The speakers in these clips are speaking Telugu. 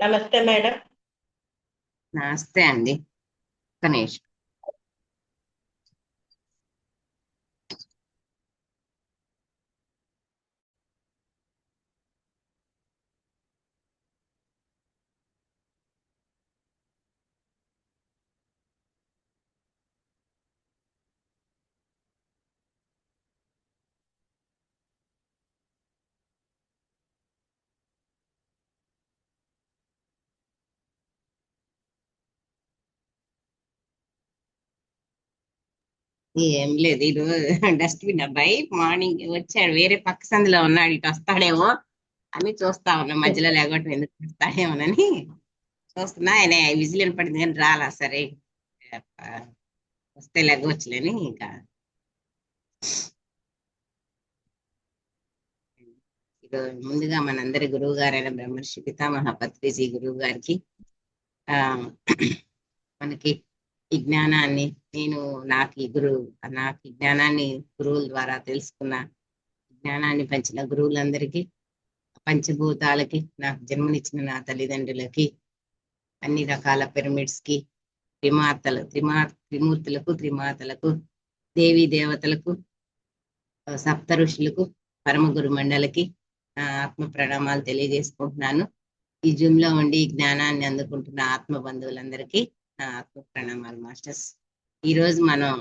నమస్తే మేడం. నమస్తే అండి. ఒక్క నిమిషం. ఏం లేదు, ఇది డస్ట్బిన్ అబ్బాయి మార్నింగ్ వచ్చాడు, వేరే పక్క సందులో ఉన్నాడు, ఇటు వస్తాడేమో అని చూస్తా ఉన్నా. మధ్యలో లేకపోతే ఎందుకు వస్తాడేమోనని చూస్తున్నా. ఆయన విజిల్ పడింది కానీ రాలా. సరే, ఆ, వస్తే లెగవచ్చులేని ఇంకా. ఇది ముందుగా మనందరి గురువు గారైన బ్రహ్మర్షి పితామహ పత్రిజీ గురువు గారికి ఆ మనకి ఈ జ్ఞానాన్ని నేను నాకు ఈ జ్ఞానాన్ని గురువుల ద్వారా తెలుసుకున్న, జ్ఞానాన్ని పంచిన గురువులందరికీ, పంచభూతాలకి, నాకు జన్మనిచ్చిన నా తల్లిదండ్రులకి, అన్ని రకాల పిరమిడ్స్ కి, త్రిమూర్తులకు, త్రిమాతలకు, దేవీ దేవతలకు, సప్త ఋషులకు, పరమ గురు మండలికి ఆత్మ ప్రణామాలు తెలియజేసుకుంటున్నాను. ఈ జూమ్ లో ఉండి ఈ జ్ఞానాన్ని అందుకుంటున్న ఆత్మ బంధువులందరికీ నా ఆత్మ ప్రణామాలు మాస్టర్స్. ఈ రోజు మనం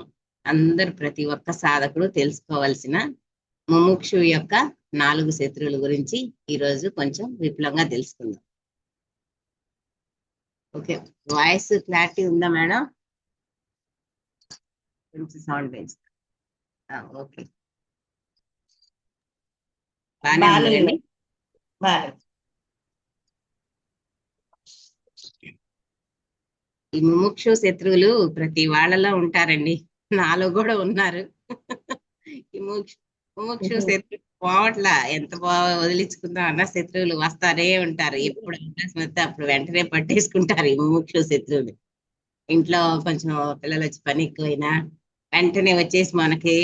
ప్రతి ఒక్క సాధకుడు తెలుసుకోవాల్సిన ముముక్షు యొక్క 4 శత్రువుల గురించి ఈ రోజు కొంచెం విపులంగా తెలుసుకుందాం. ఓకే, వాయిస్ క్లారిటీ ఉందా మేడం? కొంచెం సౌండ్ పెంచుతా. ఓకే, బాగానే ఉంది బాగుంది కదండి. బాగుంది. ఈ ముముక్షు శత్రువులు ప్రతి వాళ్ళలో ఉంటారండి, నాలో కూడా ఉన్నారు. ఈ ముముక్షు శత్రువు పోవట్లా, ఎంత వదిలించుకుందాం అన్న శత్రువులు వస్తారే ఉంటారు. ఎప్పుడు అవకాశం వస్తే అప్పుడు వెంటనే పట్టేసుకుంటారు ఈ ముముక్షు శత్రువులు. ఇంట్లో కొంచెం పిల్లలు వచ్చి పని ఎక్కువైనా వెంటనే వచ్చేసి మనకి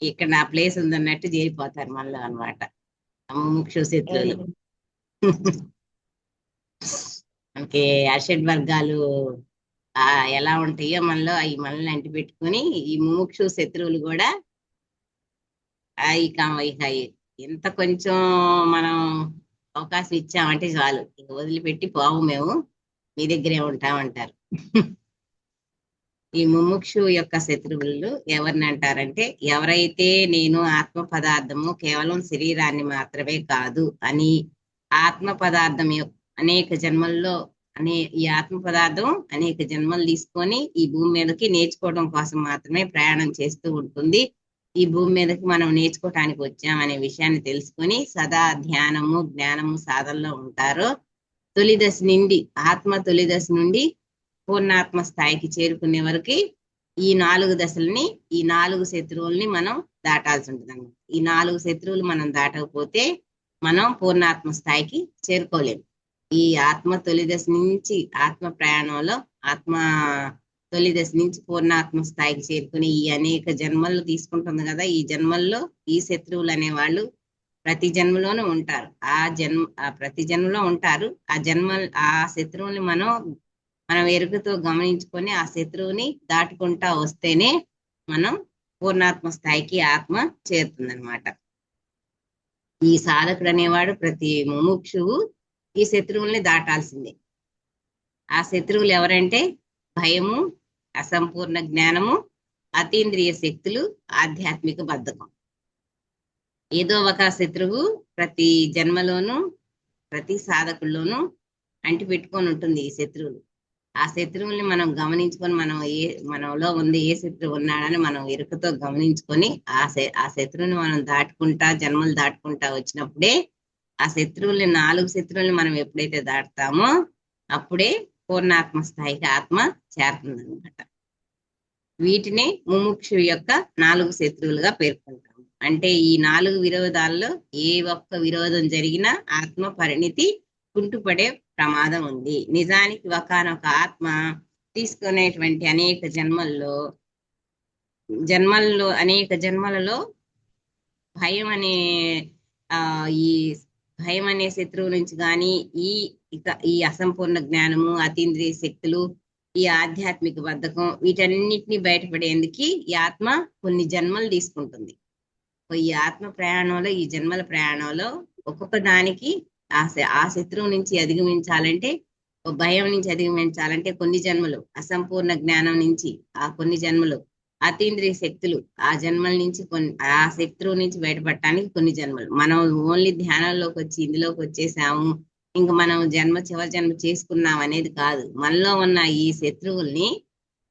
ఇక్కడ నా ప్లేస్ ఉందన్నట్టు చేరిపోతారు మనలో అనమాట ముముక్షు శత్రువులు. మనకి అషడ్ వర్గాలు ఎలా ఉంటాయో మనలో అవి మనల్ని అంటి పెట్టుకుని ఈ ముముక్షు శత్రువులు కూడా ఇక ఎంత కొంచెం మనం అవకాశం ఇచ్చామంటే చాలు, ఇక వదిలిపెట్టి పోవు, మేము మీ దగ్గరే ఉంటామంటారు. ఈ ముముక్షు యొక్క శత్రువులు ఎవరిని అంటారంటే, ఎవరైతే నేను ఆత్మ పదార్థము కేవలం శరీరాన్ని మాత్రమే కాదు అని ఆత్మ పదార్థం అనేక జన్మల్లో ఈ ఆత్మ పదార్థం అనేక జన్మలు తీసుకొని ఈ భూమి మీదకి నేర్చుకోవడం కోసం మాత్రమే ప్రయాణం చేస్తూ ఉంటుంది. ఈ భూమి మీదకి మనం నేర్చుకోవటానికి వచ్చామనే విషయాన్ని తెలుసుకొని సదా ధ్యానము జ్ఞానము సాధనలో ఉంటారు. తొలి దశ నుండి పూర్ణాత్మ స్థాయికి చేరుకునే వరకు ఈ 4 దశల్ని, ఈ 4 శత్రువుల్ని మనం దాటాల్సి ఉంటుంది అన్నమాట. ఈ 4 శత్రువులు మనం దాటకపోతే మనం పూర్ణాత్మ స్థాయికి చేరుకోలేము. ఈ ఆత్మ తొలి దశ నుంచి ఆత్మ ప్రయాణంలో తొలి దశ నుంచి పూర్ణాత్మ స్థాయికి చేరుకుని ఈ అనేక జన్మలు తీసుకుంటుంది కదా, ఈ జన్మల్లో ఈ శత్రువులు అనేవాళ్ళు ప్రతి జన్మలోనూ ఉంటారు. ప్రతి జన్మలో ఉంటారు. ఆ శత్రువుని మనం ఎరుకతో గమనించుకొని ఆ శత్రువుని దాటుకుంటా వస్తేనే మనం పూర్ణాత్మ స్థాయికి ఆత్మ చేరుతుందన్నమాట. ఈ సాధకుడు అనేవాడు, ప్రతి ముముక్షువు ఈ శత్రువుల్ని దాటాల్సిందే. ఆ శత్రువులు ఎవరంటే భయము, అసంపూర్ణ జ్ఞానము, అతీంద్రియ శక్తులు, ఆధ్యాత్మిక బద్ధకం. ఏదో ఒక శత్రువు ప్రతి జన్మలోనూ ప్రతి సాధకుల్లోనూ అంటి పెట్టుకొని ఉంటుంది ఈ శత్రువులు. ఆ శత్రువుల్ని మనం గమనించుకొని మనలో ఉంది ఏ శత్రువు ఉన్నాడని మనం ఎరుకతో గమనించుకొని ఆ శత్రువుని మనం జన్మలు దాటుకుంటా వచ్చినప్పుడే ఆ 4 శత్రువుల్ని మనం ఎప్పుడైతే దాటుతామో అప్పుడే పూర్ణాత్మ స్థాయికి ఆత్మ చేరుతుంది అనమాట. వీటిని ముముక్షు యొక్క 4 శత్రువులుగా పేర్కొంటాము. అంటే ఈ 4 విరోధాల్లో ఏ ఒక్క విరోధం జరిగినా ఆత్మ పరిణితి కుంటుపడే ప్రమాదం ఉంది. నిజానికి ఒకనొక ఆత్మ తీసుకునేటువంటి అనేక జన్మలలో భయం అనే ఈ భయం అనే శత్రువు నుంచి కానీ, ఈ ఇక ఈ అసంపూర్ణ జ్ఞానము, అతీంద్రియ శక్తులు, ఈ ఆధ్యాత్మిక బద్ధకం, వీటన్నిటిని బయటపడేందుకు ఈ ఆత్మ కొన్ని జన్మలు తీసుకుంటుంది. ఈ ఆత్మ ప్రయాణంలో, ఈ జన్మల ప్రయాణంలో ఒక్కొక్క దానికి ఆ శత్రువు నుంచి అధిగమించాలంటే, భయం నుంచి అధిగమించాలంటే కొన్ని జన్మలు, అసంపూర్ణ జ్ఞానం నుంచి ఆ కొన్ని జన్మలు, అతీంద్రియ శక్తులు ఆ జన్మల నుంచి కొన్ని, ఆ శత్రువు నుంచి బయటపడటానికి కొన్ని జన్మలు. మనం ఓన్లీ ధ్యానంలోకి వచ్చి ఇందులోకి వచ్చేసాము, ఇంక మనం చివరి జన్మ చేసుకున్నాం అనేది కాదు. మనలో ఉన్న ఈ శత్రువుల్ని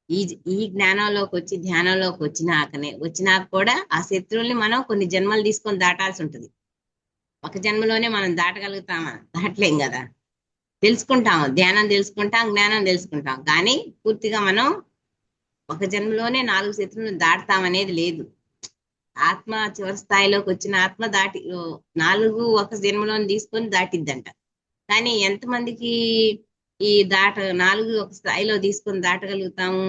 ఈ ఈ జ్ఞానంలోకి వచ్చి ధ్యానంలోకి వచ్చినాక కూడా ఆ శత్రువుల్ని మనం కొన్ని జన్మలు తీసుకొని దాటాల్సి ఉంటుంది. ఒక జన్మలోనే మనం దాటగలుగుతామా? దాటలేం కదా. తెలుసుకుంటాం, ధ్యానం తెలుసుకుంటాం, జ్ఞానం తెలుసుకుంటాం, కానీ పూర్తిగా మనం ఒక జన్మలోనే 4 శత్రువులను దాటుతామనేది లేదు. ఆత్మ చివరి స్థాయిలోకి వచ్చిన ఆత్మ 4 ఒక జన్మలోని తీసుకొని దాటిద్దంట. కానీ ఎంతమందికి ఈ 4 ఒక స్థాయిలో తీసుకొని దాటగలుగుతాము?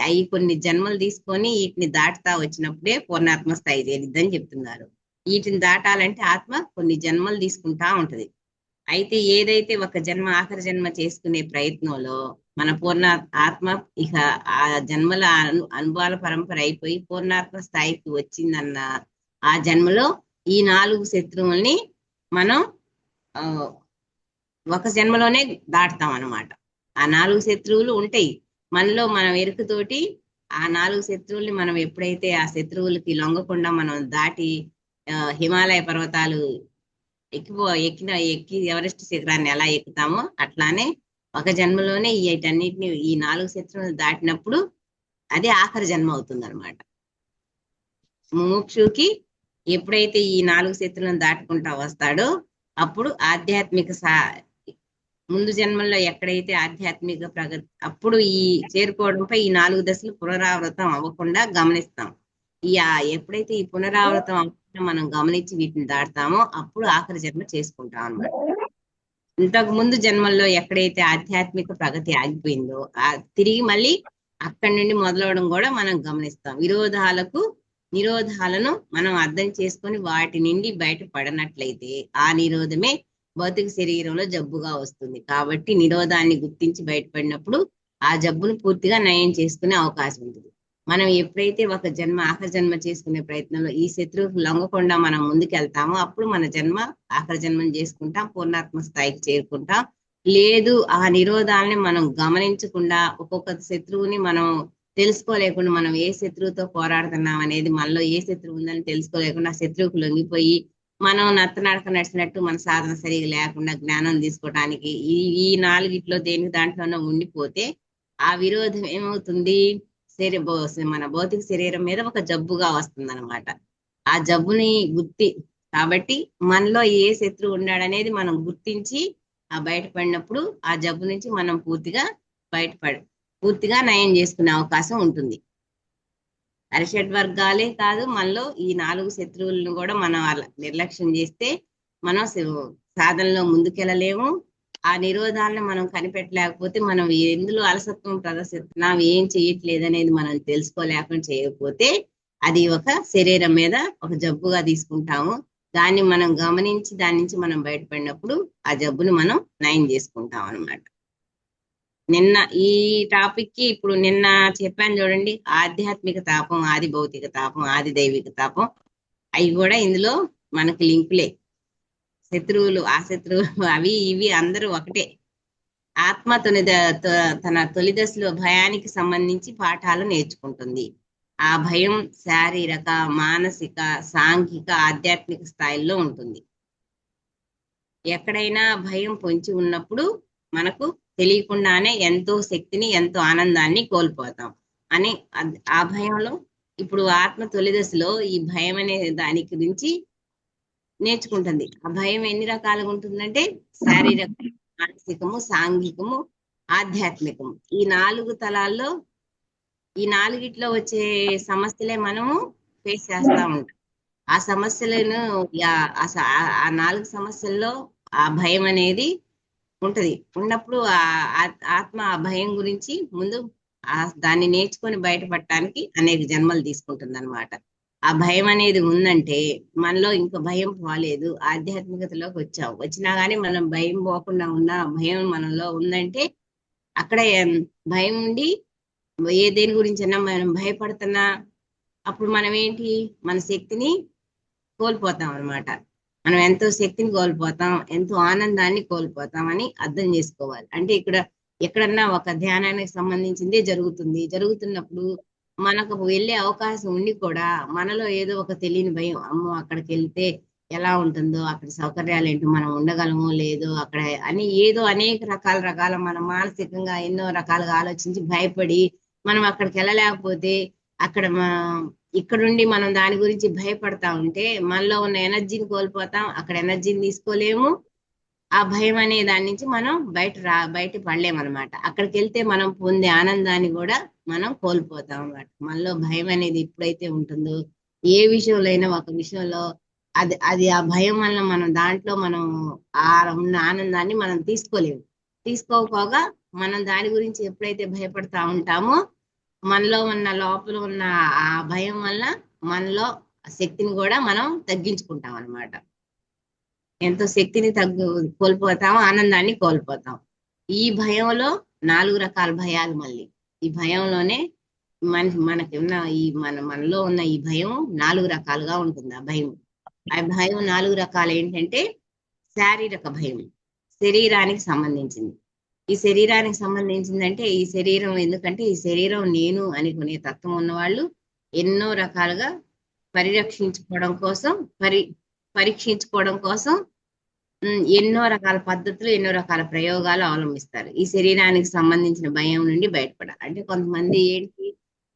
అవి కొన్ని జన్మలు తీసుకొని వీటిని దాటుతా వచ్చినప్పుడే పూర్ణాత్మ స్థాయి చేరిద్దని చెప్తున్నారు. వీటిని దాటాలంటే ఆత్మ కొన్ని జన్మలు తీసుకుంటా ఉంటది. అయితే ఏదైతే ఒక జన్మ ఆఖరి జన్మ చేసుకునే ప్రయత్నంలో మన ఆత్మ ఇక ఆ జన్మల అనుభవాల పరంపర అయిపోయి పూర్ణాత్మ స్థాయికి వచ్చిందన్న ఆ జన్మలో ఈ 4 శత్రువుల్ని మనం ఒక జన్మలోనే దాటుతాం అన్నమాట. ఆ 4 శత్రువులు ఉంటాయి మనలో. మనం ఎరుకతోటి ఆ 4 శత్రువుల్ని మనం ఎప్పుడైతే ఆ శత్రువులకి లొంగకుండా మనం దాటి హిమాలయ పర్వతాలు ఎక్కి ఎవరెస్ట్ శిఖరాన్ని ఎలా ఎక్కుతామో అట్లానే ఒక జన్మలోనే వీటన్నిటిని ఈ 4 శత్రువులు దాటినప్పుడు అదే ఆఖరి జన్మ అవుతుంది అనమాట. ముముక్షుకి ఎప్పుడైతే ఈ 4 శత్రువులను దాటుకుంటా వస్తాడో అప్పుడు ఆధ్యాత్మిక ముందు జన్మల్లో ఎక్కడైతే ఆధ్యాత్మిక ప్రగతి, అప్పుడు ఈ చేరుకోవడంపై ఈ 4 దశలు పునరావృతం అవ్వకుండా గమనిస్తాం. ఎప్పుడైతే ఈ పునరావృతం అవ్వకుండా మనం గమనించి వీటిని దాటుతామో అప్పుడు ఆఖరి జన్మ చేసుకుంటాం అన్నమాట. ఇంతకు ముందు జన్మల్లో ఎక్కడైతే ఆధ్యాత్మిక ప్రగతి ఆగిపోయిందో తిరిగి మళ్ళీ అక్కడి నుండి మొదలవడం కూడా మనం గమనిస్తాం. నిరోధాలను మనం అర్థం చేసుకొని వాటి నుండి బయటపడనట్లయితే ఆ నిరోధమే భౌతిక శరీరంలో జబ్బుగా వస్తుంది. కాబట్టి నిరోధాన్ని గుర్తించి బయటపడినప్పుడు ఆ జబ్బును పూర్తిగా నయం చేసుకునే అవకాశం ఉంటుంది. మనం ఎప్పుడైతే ఒక ఆఖరి జన్మ చేసుకునే ప్రయత్నంలో ఈ శత్రువుకు లొంగకుండా మనం ముందుకు వెళ్తామో అప్పుడు మన ఆఖరి జన్మను చేసుకుంటాం, పూర్ణాత్మ స్థాయికి చేరుకుంటాం. లేదు ఆ నిరోధాలని మనం గమనించకుండా ఒక్కొక్క శత్రువుని మనం తెలుసుకోలేకుండా, మనం ఏ శత్రువుతో పోరాడుతున్నాం అనేది, మనలో ఏ శత్రువు ఉందని తెలుసుకోలేకుండా శత్రువుకు లొంగిపోయి మనం నత్తనడక నడిచినట్టు మన సాధన సరిగా లేకుండా జ్ఞానం తీసుకోవడానికి ఈ 4 దేనికి దాంట్లోనో ఉండిపోతే ఆ విరోధం ఏమవుతుంది? మన భౌతిక శరీరం మీద ఒక జబ్బుగా వస్తుంది అనమాట. ఆ జబ్బుని కాబట్టి మనలో ఏ శత్రువు ఉన్నాడనేది మనం గుర్తించి బయటపడినప్పుడు ఆ జబ్బు నుంచి మనం పూర్తిగా నయం చేసుకునే అవకాశం ఉంటుంది. అరిషడ్ కాదు, మనలో ఈ 4 శత్రువులను కూడా మనం నిర్లక్ష్యం చేస్తే మనం సాధనలో ముందుకెళ్ళలేము. ఆ నిరోధాలను మనం కనిపెట్టలేకపోతే, మనం ఎందులో అలసత్వం ప్రదర్శిస్తున్నాం, ఏం చేయట్లేదు అనేది మనం తెలుసుకోలేకుండా చేయకపోతే అది ఒక శరీరం మీద ఒక జబ్బుగా తీసుకుంటాము. దాన్ని మనం గమనించి దాని నుంచి మనం బయటపడినప్పుడు ఆ జబ్బును మనం నయం చేసుకుంటాం అన్నమాట. నిన్న ఈ టాపిక్ కి ఇప్పుడు నిన్న చెప్పాను చూడండి, ఆధ్యాత్మిక తాపం, ఆది భౌతిక తాపం, ఆది దైవిక తాపం, అవి కూడా ఇందులో మనకి లింకులే. ఆ శత్రువులు అవి ఇవి అందరూ ఒకటే. ఆత్మ తన తొలి దశలో భయానికి సంబంధించి పాఠాలు నేర్చుకుంటుంది. ఆ భయం శారీరక, మానసిక, సాంఘిక, ఆధ్యాత్మిక స్థాయిల్లో ఉంటుంది. ఎక్కడైనా భయం పొంచి ఉన్నప్పుడు మనకు తెలియకుండానే ఎంతో శక్తిని, ఎంతో ఆనందాన్ని కోల్పోతాం అని ఆ భయంలో ఇప్పుడు ఆత్మ తొలి దశలో ఈ భయం అనే దాని గురించి నేర్చుకుంటుంది. ఆ భయం ఎన్ని రకాలుగా ఉంటుందంటే శారీరక, మానసికము, సాంఘికము, ఆధ్యాత్మికము, ఈ 4 తలాల్లో ఈ 4 వచ్చే సమస్యలే మనము ఫేస్ చేస్తా ఉంటాం. ఆ సమస్యలను ఆ 4 సమస్యల్లో ఆ భయం అనేది ఉంటది. ఉన్నప్పుడు ఆత్మ ఆ భయం గురించి ముందు దాన్ని నేర్చుకొని బయటపడటానికి అనేక జన్మలు తీసుకుంటుంది అనమాట. ఆ భయం అనేది ఉందంటే మనలో ఇంకా భయం పోలేదు, ఆధ్యాత్మికతలోకి వచ్చాం. వచ్చినా గానీ మనం భయం పోకుండా ఉన్న భయం మనలో ఉందంటే అక్కడ భయం ఉండి ఏ దేని గురించైనా మనం భయపడుతున్నా అప్పుడు మనం ఏంటి, మన శక్తిని కోల్పోతాం అన్నమాట. మనం ఎంతో శక్తిని కోల్పోతాం, ఎంతో ఆనందాన్ని కోల్పోతాం అని అర్థం చేసుకోవాలి. అంటే ఇక్కడ ఎక్కడన్నా ఒక ధ్యానానికి సంబంధించిందే జరుగుతున్నప్పుడు మనకు వెళ్ళే అవకాశం ఉండి కూడా మనలో ఏదో ఒక తెలియని భయం, అమ్మో అక్కడికి వెళ్తే ఎలా ఉంటుందో, అక్కడ సౌకర్యాలు ఏంటో, మనం ఉండగలమో లేదో అక్కడ అని ఏదో అనేక రకాల మనం మానసికంగా ఎన్నో రకాలుగా ఆలోచించి భయపడి మనం అక్కడికి వెళ్ళలేకపోతే అక్కడ ఇక్కడుండి మనం దాని గురించి భయపడతా ఉంటే మనలో ఉన్న ఎనర్జీని కోల్పోతాం, అక్కడ ఎనర్జీని తీసుకోలేము. ఆ భయం అనే దాని నుంచి మనం బయట పడలేమన్నమాట. అక్కడికి వెళ్తే మనం పొందే ఆనందాన్ని కూడా మనం కోల్పోతాం అన్నమాట. మనలో భయం అనేది ఎప్పుడైతే ఉంటుందో ఏ విషయంలో అయినా, ఒక విషయంలో అది అది ఆ భయం వల్ల మనం దాంట్లో మనం ఆ ఉన్న ఆనందాన్ని మనం తీసుకోకపోగా మనం దాని గురించి ఎప్పుడైతే భయపడతా ఉంటామో మనలో ఉన్న లోపల ఉన్న ఆ భయం వల్ల మనలో శక్తిని కూడా మనం తగ్గించుకుంటాం అన్నమాట. ఎంతో శక్తిని కోల్పోతాం, ఆనందాన్ని కోల్పోతాం. ఈ భయంలో 4 రకాల భయాలు. మళ్ళీ ఈ భయంలోనే మనకి ఉన్న మనలో ఉన్న ఈ భయం 4 రకాలుగా ఉంటుంది. ఆ భయం 4 రకాలు ఏంటంటే శారీరక భయం, శరీరానికి సంబంధించింది. ఈ శరీరానికి సంబంధించిందంటే ఈ శరీరం, ఎందుకంటే ఈ శరీరం నేను అనుకునే తత్వం ఉన్నవాళ్ళు ఎన్నో రకాలుగా పరిరక్షించుకోవడం కోసం పరీక్షించుకోవడం కోసం ఎన్నో రకాల పద్ధతులు, ఎన్నో రకాల ప్రయోగాలు అవలంబిస్తారు ఈ శరీరానికి సంబంధించిన భయం నుండి బయటపడాలి అంటే. కొంతమంది ఏంటి,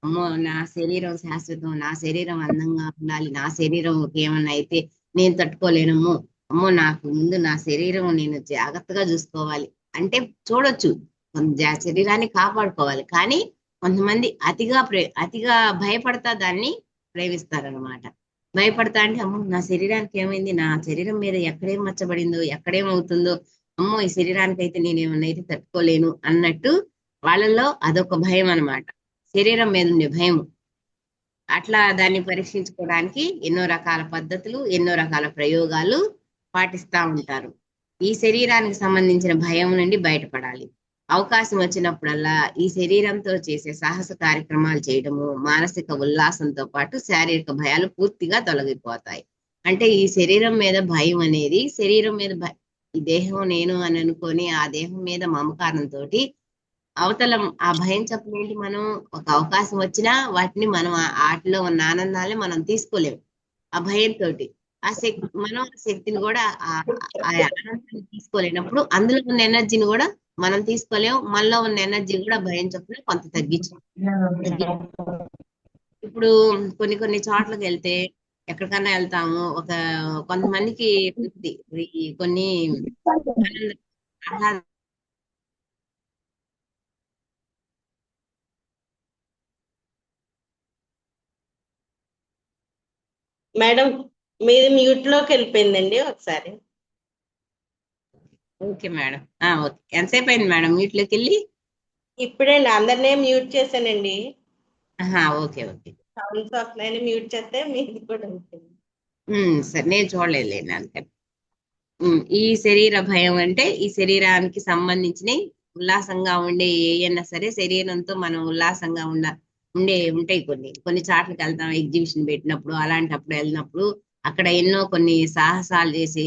అమ్మో నా శరీరం శాశ్వతం, నా శరీరం అందంగా ఉండాలి, నా శరీరం ఏమన్నా అయితే నేను తట్టుకోలేనమ్మో, అమ్మో నాకు ముందు నా శరీరం నేను జాగ్రత్తగా చూసుకోవాలి అంటే చూడొచ్చు, శరీరాన్ని కాపాడుకోవాలి. కానీ కొంతమంది అతిగా భయపడతా దాన్ని ప్రేమిస్తారనమాట. భయపడతా అంటే అమ్మో నా శరీరానికి ఏమైంది, నా శరీరం మీద ఎక్కడేం మచ్చబడిందో, ఎక్కడేమవుతుందో, అమ్మో ఈ శరీరానికి అయితే నేనేమన్నా అయితే తట్టుకోలేను అన్నట్టు వాళ్ళల్లో అదొక భయం అన్నమాట, శరీరం మీద ఉండే భయం. అట్లా దాన్ని పరీక్షించుకోవడానికి ఎన్నో రకాల పద్ధతులు, ఎన్నో రకాల ప్రయోగాలు పాటిస్తా ఉంటారు. ఈ శరీరానికి సంబంధించిన భయం నుండి బయటపడాలి. అవకాశం వచ్చినప్పుడల్లా ఈ శరీరంతో చేసే సాహస కార్యక్రమాలు చేయడము మానసిక ఉల్లాసంతో పాటు శారీరక భయాలు పూర్తిగా తొలగిపోతాయి. అంటే ఈ శరీరం మీద భయం అనేది, ఈ దేహం నేను అని అనుకొని ఆ దేహం మీద మమకారంతో అవతల ఆ భయం చెప్పలేంటి, మనం ఒక అవకాశం వచ్చినా వాటిని మనం వాటిలో ఉన్న ఆనందాన్ని మనం తీసుకోలేము. ఆ భయంతో మనం ఆ శక్తిని కూడా ఆ ఆనందాన్ని తీసుకోలేనప్పుడు అందులో ఉన్న ఎనర్జీని కూడా మనం తీసుకోలేము. మనలో ఉన్న ఎనర్జీ కూడా భయం చొప్పున కొంత ఇప్పుడు కొన్ని చోట్లకి వెళ్తే, ఎక్కడికన్నా వెళ్తాము, కొంతమందికి కొన్ని మేడం మీది మ్యూట్ లోకి వెళ్ళిపోయిందండి ఒకసారి. Okay madam, okay. ఎంతసేపు అయింది మేడం మ్యూట్ లోకి వెళ్ళి? ఇప్పుడే అందరినీ మ్యూట్ చేశానండి. Okay okay. సౌండ్స్ వస్తున్నాయని మ్యూట్ చేస్తే మీది కూడా ఉంటుంది. సరే, నేను చూడలేదు అందుకని. ఈ శరీర భయం అంటే ఈ శరీరానికి సంబంధించిన ఉల్లాసంగా ఉండే ఏయన్నా సరే, శరీరంతో మనం ఉల్లాసంగా ఉంటాయి. కొన్ని చాట్లకి వెళ్తాం, ఎగ్జిబిషన్ పెట్టినప్పుడు అలాంటప్పుడు వెళ్ళినప్పుడు అక్కడ ఎన్నో కొన్ని సాహసాలు చేసి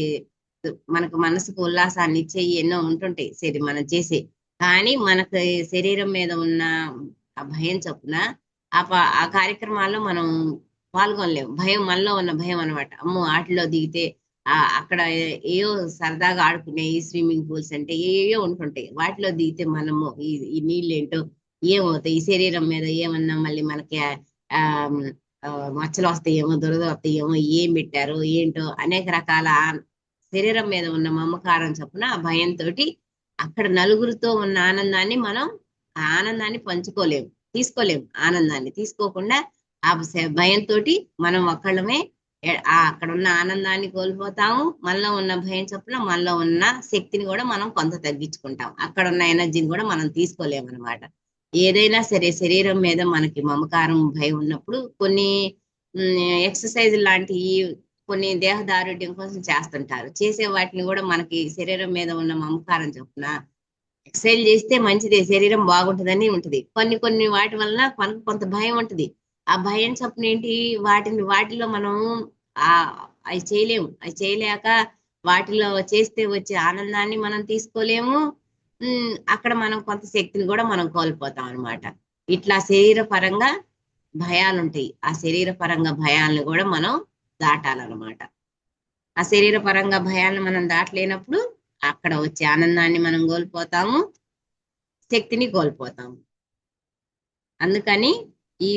మనకు మనసుకు ఉల్లాసాన్ని ఇచ్చేవి ఎన్నో ఉంటుంటాయి మనం చేసే. కానీ మనకు శరీరం మీద ఉన్న ఆ భయం చొప్పున ఆ కార్యక్రమాల్లో మనం పాల్గొనలేము. భయం మనలో ఉన్న భయం అనమాట. అమ్మో వాటిలో దిగితే అక్కడ ఏయో సరదాగా ఆడుకునే ఈ స్విమ్మింగ్ పూల్స్ అంటే ఏయో ఉంటుంటాయి, వాటిలో దిగితే మనము ఈ నీళ్ళు ఏంటో ఏమవుతాయి, ఈ శరీరం మీద ఏమన్నా మళ్ళీ మనకి మచ్చలు వస్తాయేమో, దురద వస్తాయేమో, ఏం పెట్టారో ఏంటో అనేక రకాల శరీరం మీద ఉన్న మమకారం చొప్పున ఆ భయంతో అక్కడ నలుగురితో ఉన్న ఆనందాన్ని మనం ఆ ఆనందాన్ని తీసుకోలేము. ఆనందాన్ని తీసుకోకుండా ఆ భయంతో మనం ఒక్కళ్ళమే అక్కడ ఉన్న ఆనందాన్ని కోల్పోతాము. మనలో ఉన్న భయం చొప్పున మనలో ఉన్న శక్తిని కూడా మనం కొంత తగ్గించుకుంటాం. అక్కడ ఉన్న ఎనర్జీని కూడా మనం తీసుకోలేము అనమాట. ఏదైనా సరే శరీరం మీద మనకి మమకారం, భయం ఉన్నప్పుడు కొన్ని ఎక్సర్సైజ్ లాంటి కొన్ని దేహదారుఢ్యం కోసం చేస్తుంటారు. చేసే వాటిని కూడా మనకి శరీరం మీద ఉన్న మమకారం చొప్పున ఎక్సర్సైజ్ చేస్తే మంచిదే, శరీరం బాగుంటుందని ఉంటుంది. కొన్ని కొన్ని వాటి వలన మనకు కొంత భయం ఉంటుంది. ఆ భయం చొప్పున ఏంటి, వాటిలో మనం ఆ అవి చేయలేము. అవి చేయలేక వాటిలో చేస్తే వచ్చే ఆనందాన్ని మనం తీసుకోలేము. అక్కడ మనం కొంత శక్తిని కూడా మనం కోల్పోతాం అనమాట. ఇట్లా శరీర పరంగా భయాలు ఉంటాయి. ఆ శరీర పరంగా భయాలను కూడా మనం దాటాలన్నమాట. ఆ శరీర పరంగా భయాలను మనం దాటలేనప్పుడు అక్కడ వచ్చే ఆనందాన్ని మనం కోల్పోతాము, శక్తిని కోల్పోతాము. అందుకని ఈ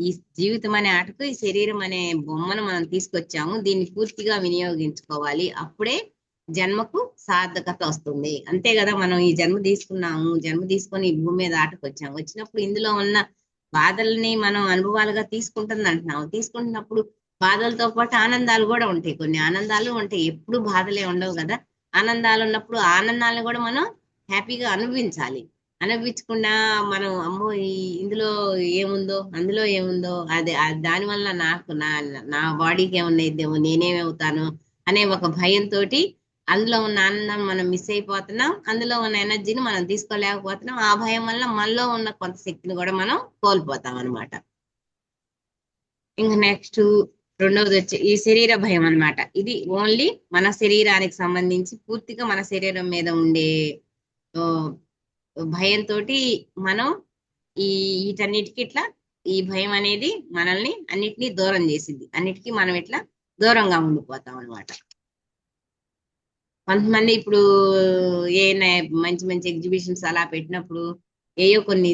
ఈ జీవితం అనే ఆటకు ఈ శరీరం అనే బొమ్మను మనం తీసుకొచ్చాము. దీన్ని పూర్తిగా వినియోగించుకోవాలి. అప్పుడే జన్మకు సార్థకత వస్తుంది. అంతే కదా, మనం ఈ జన్మ తీసుకున్నాము, జన్మ తీసుకొని ఈ భూమి మీద ఆటకు వచ్చాము. వచ్చినప్పుడు ఇందులో ఉన్న బాధల్ని మనం అనుభవాలుగా తీసుకుంటుంది అంటున్నాము. తీసుకుంటున్నప్పుడు బాధలతో పాటు ఆనందాలు కూడా ఉంటాయి. కొన్ని ఆనందాలు ఉంటాయి, ఎప్పుడు బాధలే ఉండవు కదా. ఆనందాలు ఉన్నప్పుడు ఆనందాలను కూడా మనం హ్యాపీగా అనుభవించాలి. అనుభవించకుండా మనం అమ్మో ఇందులో ఏముందో అందులో ఏముందో అదే దాని వల్ల నాకు నా బాడీకి ఏమన్నా ఇద్దేమో, నేనేమవుతాను అనే ఒక భయంతో అందులో ఉన్న ఆనందం మనం మిస్ అయిపోతున్నాం. అందులో ఉన్న ఎనర్జీని మనం తీసుకోలేకపోతున్నాం. ఆ భయం వల్ల మనలో ఉన్న కొంత శక్తిని కూడా మనం కోల్పోతాం అనమాట. ఇంకా నెక్స్ట్ రెండవది వచ్చి ఈ శరీర భయం అన్నమాట. ఇది ఓన్లీ మన శరీరానికి సంబంధించి పూర్తిగా మన శరీరం మీద ఉండే భయంతో మనం వీటన్నిటికి ఇట్లా ఈ భయం అనేది మనల్ని అన్నిటినీ దూరం చేసింది. అన్నిటికీ మనం ఇట్లా దూరంగా ఉండిపోతాం అనమాట. కొంతమంది ఇప్పుడు ఏ మంచి మంచి ఎగ్జిబిషన్స్ అలా పెట్టినప్పుడు ఏయో కొన్ని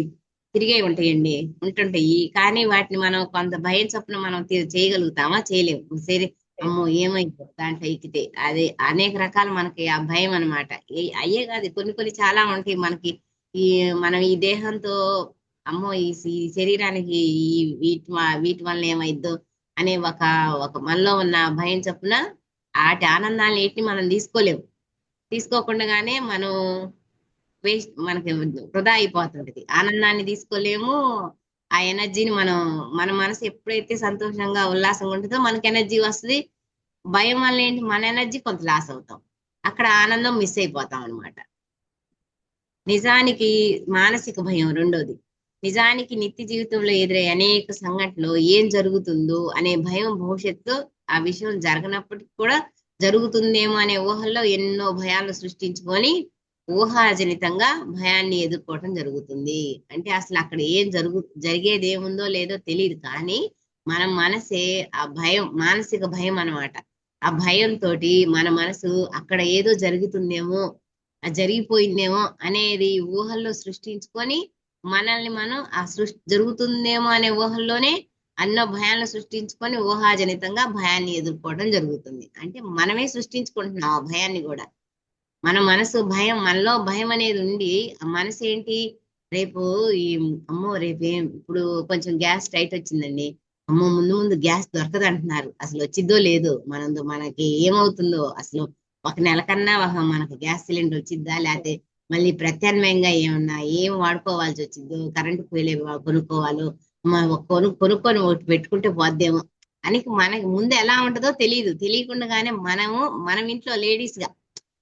తిరిగే ఉంటాయండి, ఉంటుంటాయి. కానీ వాటిని మనం కొంత భయం చొప్పున మనం చేయగలుగుతామా? చేయలేము. సరే అమ్మో ఏమైందో దాంట్లో ఎక్కితే అదే అనేక రకాలు మనకి ఆ భయం అనమాట. అయ్యే కాదు, కొన్ని కొన్ని చాలా ఉంటాయి మనకి. మనం ఈ దేహంతో అమ్మో ఈ శరీరానికి వీటి వల్ల ఏమైద్దో అనే ఒక మనలో ఉన్న భయం చొప్పున వాటి ఆనందాన్ని ఏంటి మనం తీసుకోకుండానే మనం వేస్ట్, మనకి వృధా అయిపోతుంటది. ఆనందాన్ని తీసుకోలేము. ఆ ఎనర్జీని మన మనసు ఎప్పుడైతే సంతోషంగా ఉల్లాసంగా ఉంటుందో మనకి ఎనర్జీ వస్తుంది. భయం వల్ల ఏంటి, మన ఎనర్జీ కొంత లాస్ అవుతాం. అక్కడ ఆనందం మిస్ అయిపోతాం అనమాట. నిజానికి మానసిక భయం రెండోది. నిజానికి నిత్య జీవితంలో ఎదురయ్యే అనేక సంఘటనలు ఏం జరుగుతుందో అనే భయం, భవిష్యత్తు ఆ విషయం జరగనప్పటికీ కూడా జరుగుతుందేమో అనే ఊహల్లో ఎన్నో భయాలను సృష్టించుకొని ఊహాజనితంగా భయాన్ని ఎదుర్కోవటం జరుగుతుంది. అంటే అసలు అక్కడ ఏం జరిగేది ఏముందో లేదో తెలియదు, కానీ మన మనసే ఆ భయం, మానసిక భయం అన్నమాట. ఆ భయంతో మన మనసు అక్కడ ఏదో జరుగుతుందేమో, జరిగిపోయిందేమో అనేది ఊహల్లో సృష్టించుకొని మనల్ని మనం ఆ జరుగుతుందేమో అనే ఊహల్లోనే అన్నో భయాలను సృష్టించుకొని ఊహాజనితంగా భయాన్ని ఎదుర్కోవడం జరుగుతుంది. అంటే మనమే సృష్టించుకుంటున్నాం ఆ భయాన్ని కూడా. మన మనసు భయం, మనలో భయం అనేది ఉండి ఆ మనసు ఏంటి, రేపు ఈ అమ్మో రేపేం ఇప్పుడు కొంచెం గ్యాస్ టైట్ వచ్చిందండి, అమ్మో ముందు ముందు గ్యాస్ దొరకదు అంటున్నారు, అసలు వచ్చిద్దో లేదో, మనకి ఏమవుతుందో, అసలు ఒక నెల కన్నా మనకు గ్యాస్ సిలిండర్ వచ్చిద్దా, లేకపోతే మళ్ళీ ప్రత్యామ్నాయంగా ఏం వాడుకోవాల్సి వచ్చిద్దో, కరెంటు పోయలే కొనుక్కోవాలో, కొనుక్కొని ఒకటి పెట్టుకుంటే పోద్దేమో అని మనకి ముందు ఎలా ఉంటుందో తెలియకుండానే మనం ఇంట్లో లేడీస్ గా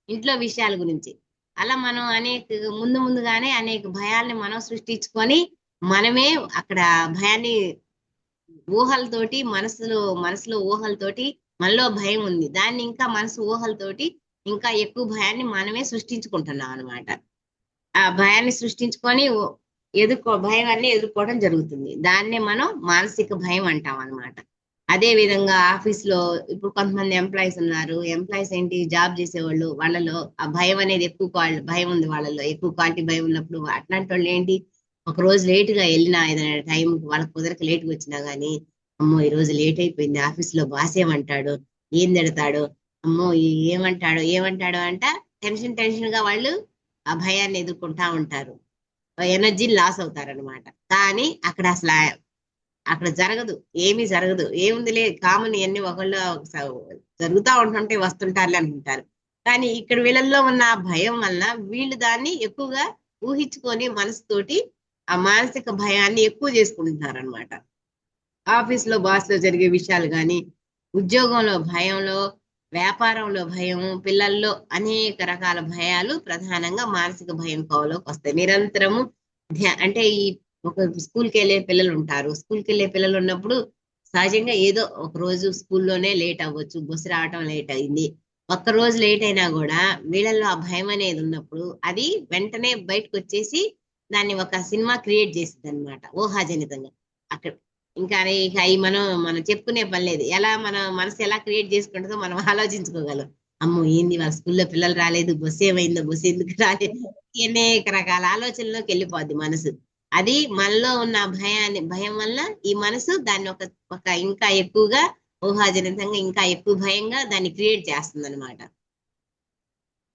ఇంట్లో విషయాల గురించి అలా మనం ముందుగానే అనేక భయాల్ని మనం సృష్టించుకొని మనమే అక్కడ భయాన్ని ఊహలతోటి మనసులో ఊహలతోటి మనలో భయం ఉంది, దాన్ని ఇంకా మనసు ఊహలతోటి ఇంకా ఎక్కువ భయాన్ని మనమే సృష్టించుకుంటున్నాం అనమాట. ఆ భయాన్ని సృష్టించుకొని భయాన్ని ఎదుర్కోవడం జరుగుతుంది. దాన్నే మనం మానసిక భయం అంటాం అనమాట. అదే విధంగా ఆఫీస్ లో ఇప్పుడు కొంతమంది ఎంప్లాయీస్ ఉన్నారు. ఎంప్లాయీస్ ఏంటి, జాబ్ చేసేవాళ్ళు, వాళ్ళలో ఆ భయం అనేది ఎక్కువ భయం ఉంది, వాళ్ళలో ఎక్కువ క్వాలిటీ భయం ఉన్నప్పుడు అట్లాంటి వాళ్ళు ఏంటి, ఒక రోజు లేట్ గా వెళ్ళినా ఏదైనా టైం వాళ్ళకి కుదరక లేట్ గా వచ్చినా గానీ అమ్మో ఈ రోజు లేట్ అయిపోయింది, ఆఫీస్ లో బాస్ ఏమంటాడు, ఏం తిడతాడు, అమ్మో ఏమంటాడు అంట టెన్షన్ గా వాళ్ళు ఆ భయాన్ని ఎదుర్కొంటా ఉంటారు. ఎనర్జీ లాస్ అవుతారనమాట. కానీ అక్కడ ఏమీ జరగదు, ఏముందిలే కామన్, ఇవన్నీ ఒకళ్ళు జరుగుతూ ఉంటుంటే వస్తుంటారులే అనుకుంటారు. కానీ ఇక్కడ వీళ్ళల్లో ఉన్న భయం వల్ల వీళ్ళు దాన్ని ఎక్కువగా ఊహించుకొని మనసుతోటి ఆ మానసిక భయాన్ని ఎక్కువ చేసుకుంటున్నారు అనమాట. ఆఫీస్ లో బాస్ లో జరిగే విషయాలు కానీ, ఉద్యోగంలో భయంలో, వ్యాపారంలో భయం, పిల్లల్లో అనేక రకాల భయాలు ప్రధానంగా మానసిక భయం కోవలోకి వస్తాయి. నిరంతరము అంటే ఈ ఒక స్కూల్కి వెళ్ళే పిల్లలు ఉంటారు. స్కూల్కి వెళ్ళే పిల్లలు ఉన్నప్పుడు సహజంగా ఏదో ఒక రోజు స్కూల్లోనే లేట్ అవ్వచ్చు, బస్సు రావటం లేట్ అయింది. ఒక్క రోజు లేట్ అయినా కూడా వీళ్ళల్లో ఆ భయం అనేది ఉన్నప్పుడు అది వెంటనే బయటకు వచ్చేసి దాన్ని ఒక సినిమా క్రియేట్ చేసింది అనమాట, ఊహాజనితంగా. అక్కడ ఇంకా ఇక అవి మనం చెప్పుకునే పని లేదు. ఎలా మన మనసు ఎలా క్రియేట్ చేసుకుంటుందో మనం ఆలోచించుకోగలం. అమ్మో ఏంది వాళ్ళ స్కూల్లో పిల్లలు రాలేదు, బస్సు ఏమైందో, బస్సు ఎందుకు రాలేదు, అనేక రకాల ఆలోచనలోకి వెళ్ళిపోద్ది మనసు. అది మనలో ఉన్న భయం వల్ల ఈ మనసు దాన్ని ఒక ఇంకా ఎక్కువగా ఊహాజనితంగా ఇంకా ఎక్కువ భయంగా దాన్ని క్రియేట్ చేస్తుంది అనమాట.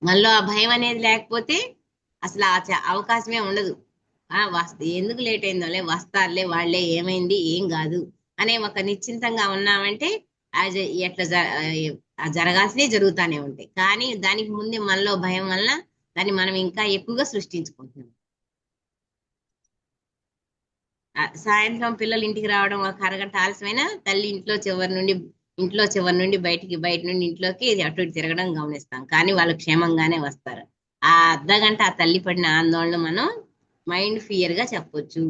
మనలో ఆ భయం అనేది లేకపోతే అసలు అవకాశమే ఉండదు. ఎందుకు లేట్ అయిందోలే, వస్తారులే, వాళ్ళే, ఏమైంది, ఏం కాదు అనే ఒక నిశ్చింతంగా ఉన్నామంటే ఎట్లా జరగాల్సినవి జరుగుతానే ఉంటాయి. కానీ దానికి ముందే మనలో భయం వల్ల దాన్ని మనం ఇంకా ఎక్కువగా సృష్టించుకుంటున్నాం. సాయంత్రం పిల్లలు ఇంటికి రావడం ఒక అరగంట ఆలస్యమైనా తల్లి ఇంట్లో చివరి నుండి బయట నుండి ఇంట్లోకి అటు ఇటు తిరగడం గమనిస్తాం. కానీ వాళ్ళు క్షేమంగానే వస్తారు. ఆ అర్ధగంట ఆ తల్లి పడిన ఆందోళన మనం మైండ్ ఫియర్ గా చెప్పొచ్చు.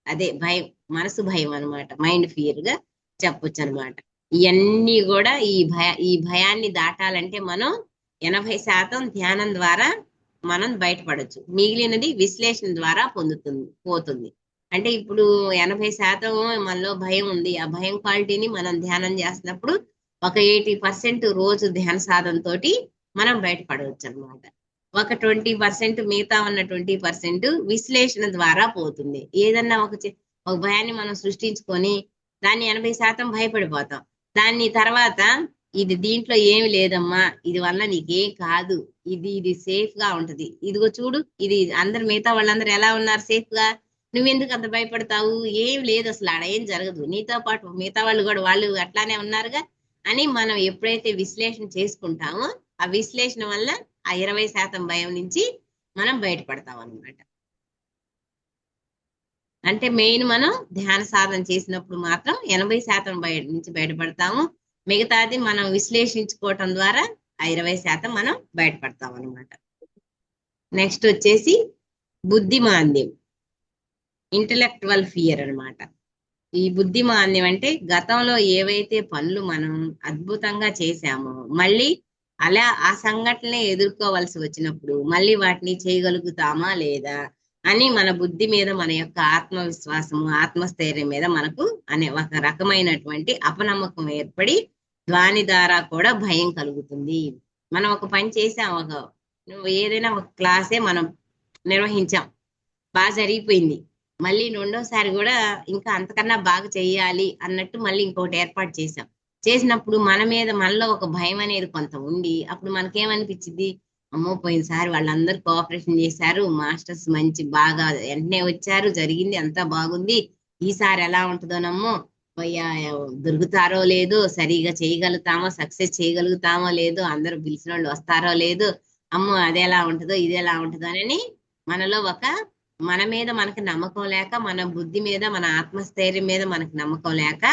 అదే భయం, మనసు భయం అనమాట, మైండ్ ఫియర్ గా చెప్పొచ్చు అనమాట. ఇవన్నీ కూడా ఈ భయాన్ని దాటాలంటే మనం 80% ధ్యానం ద్వారా మనం బయటపడొచ్చు. మిగిలినది విశ్లేషణ ద్వారా పోతుంది. అంటే ఇప్పుడు 80% మనలో భయం ఉంది. ఆ భయం క్వాలిటీని మనం ధ్యానం చేస్తున్నప్పుడు ఒక 80% రోజు ధ్యాన సాధన తోటి మనం బయటపడవచ్చు అనమాట. ఒక 20%, మిగతా ఉన్న 20% విశ్లేషణ ద్వారా పోతుంది. ఏదన్నా ఒక భయాన్ని మనం సృష్టించుకొని దాన్ని 80% భయపడిపోతాం. దాన్ని తర్వాత దీంట్లో ఏమి లేదమ్మా, ఇది వల్ల నీకేం కాదు, ఇది సేఫ్ గా ఉంటది, ఇదిగో చూడు, ఇది అందరు మిగతా వాళ్ళందరూ ఎలా ఉన్నారు సేఫ్ గా, నువ్వెందుకు అంత భయపడతావు, ఏం లేదు అసలు ఆడ ఏం జరగదు, నీతో పాటు మిగతా వాళ్ళు కూడా వాళ్ళు అట్లానే ఉన్నారుగా అని మనం ఎప్పుడైతే విశ్లేషణ చేసుకుంటామో ఆ విశ్లేషణ వల్ల ఆ 20% భయం నుంచి మనం బయటపడతాం అనమాట. అంటే మెయిన్ మనం ధ్యాన సాధన చేసినప్పుడు మాత్రం 80% నుంచి బయటపడతాము. మిగతాది మనం విశ్లేషించుకోవటం ద్వారా ఆ 20% మనం బయటపడతాం అనమాట. నెక్స్ట్ వచ్చేసి బుద్ధిమాంద్యం, ఇంటలెక్చువల్ ఫియర్ అనమాట. ఈ బుద్ధిమాంద్యం అంటే గతంలో ఏవైతే పనులు మనం అద్భుతంగా చేశామో మళ్ళీ అలా ఆ సంఘటనలే ఎదుర్కోవాల్సి వచ్చినప్పుడు మళ్ళీ వాటిని చేయగలుగుతామా లేదా అని మన బుద్ధి మీద మన యొక్క ఆత్మవిశ్వాసము, ఆత్మస్థైర్యం మీద మనకు అనే ఒక రకమైనటువంటి అపనమ్మకం ఏర్పడి దాని ద్వారా కూడా భయం కలుగుతుంది. మనం ఒక పని చేసాం, ఏదైనా ఒక క్లాసే మనం నిర్వహించాం, బాగా జరిగిపోయింది, మళ్ళీ రెండోసారి కూడా ఇంకా అంతకన్నా బాగా చెయ్యాలి అన్నట్టు మళ్ళీ ఇంకొకటి ఏర్పాటు చేసినప్పుడు మనలో ఒక భయం అనేది కొంత ఉండి అప్పుడు మనకేమనిపించింది, అమ్మో పోయినసారి వాళ్ళందరూ కోఆపరేషన్ చేశారు, మాస్టర్స్ బాగా వెంటనే వచ్చారు, జరిగింది అంతా బాగుంది, ఈసారి ఎలా ఉంటుందోనమ్మో, దొరుకుతారో లేదో, సరిగా చేయగలుగుతామో, సక్సెస్ చేయగలుగుతామో లేదో, అందరూ పిలిచిన వాళ్ళు వస్తారో లేదో, అమ్మో అది ఎలా ఉంటుందో ఇది ఎలా ఉంటుందో అని మనలో మన మీద మనకి నమ్మకం లేక, మన బుద్ధి మీద మన ఆత్మస్థైర్యం మీద మనకి నమ్మకం లేక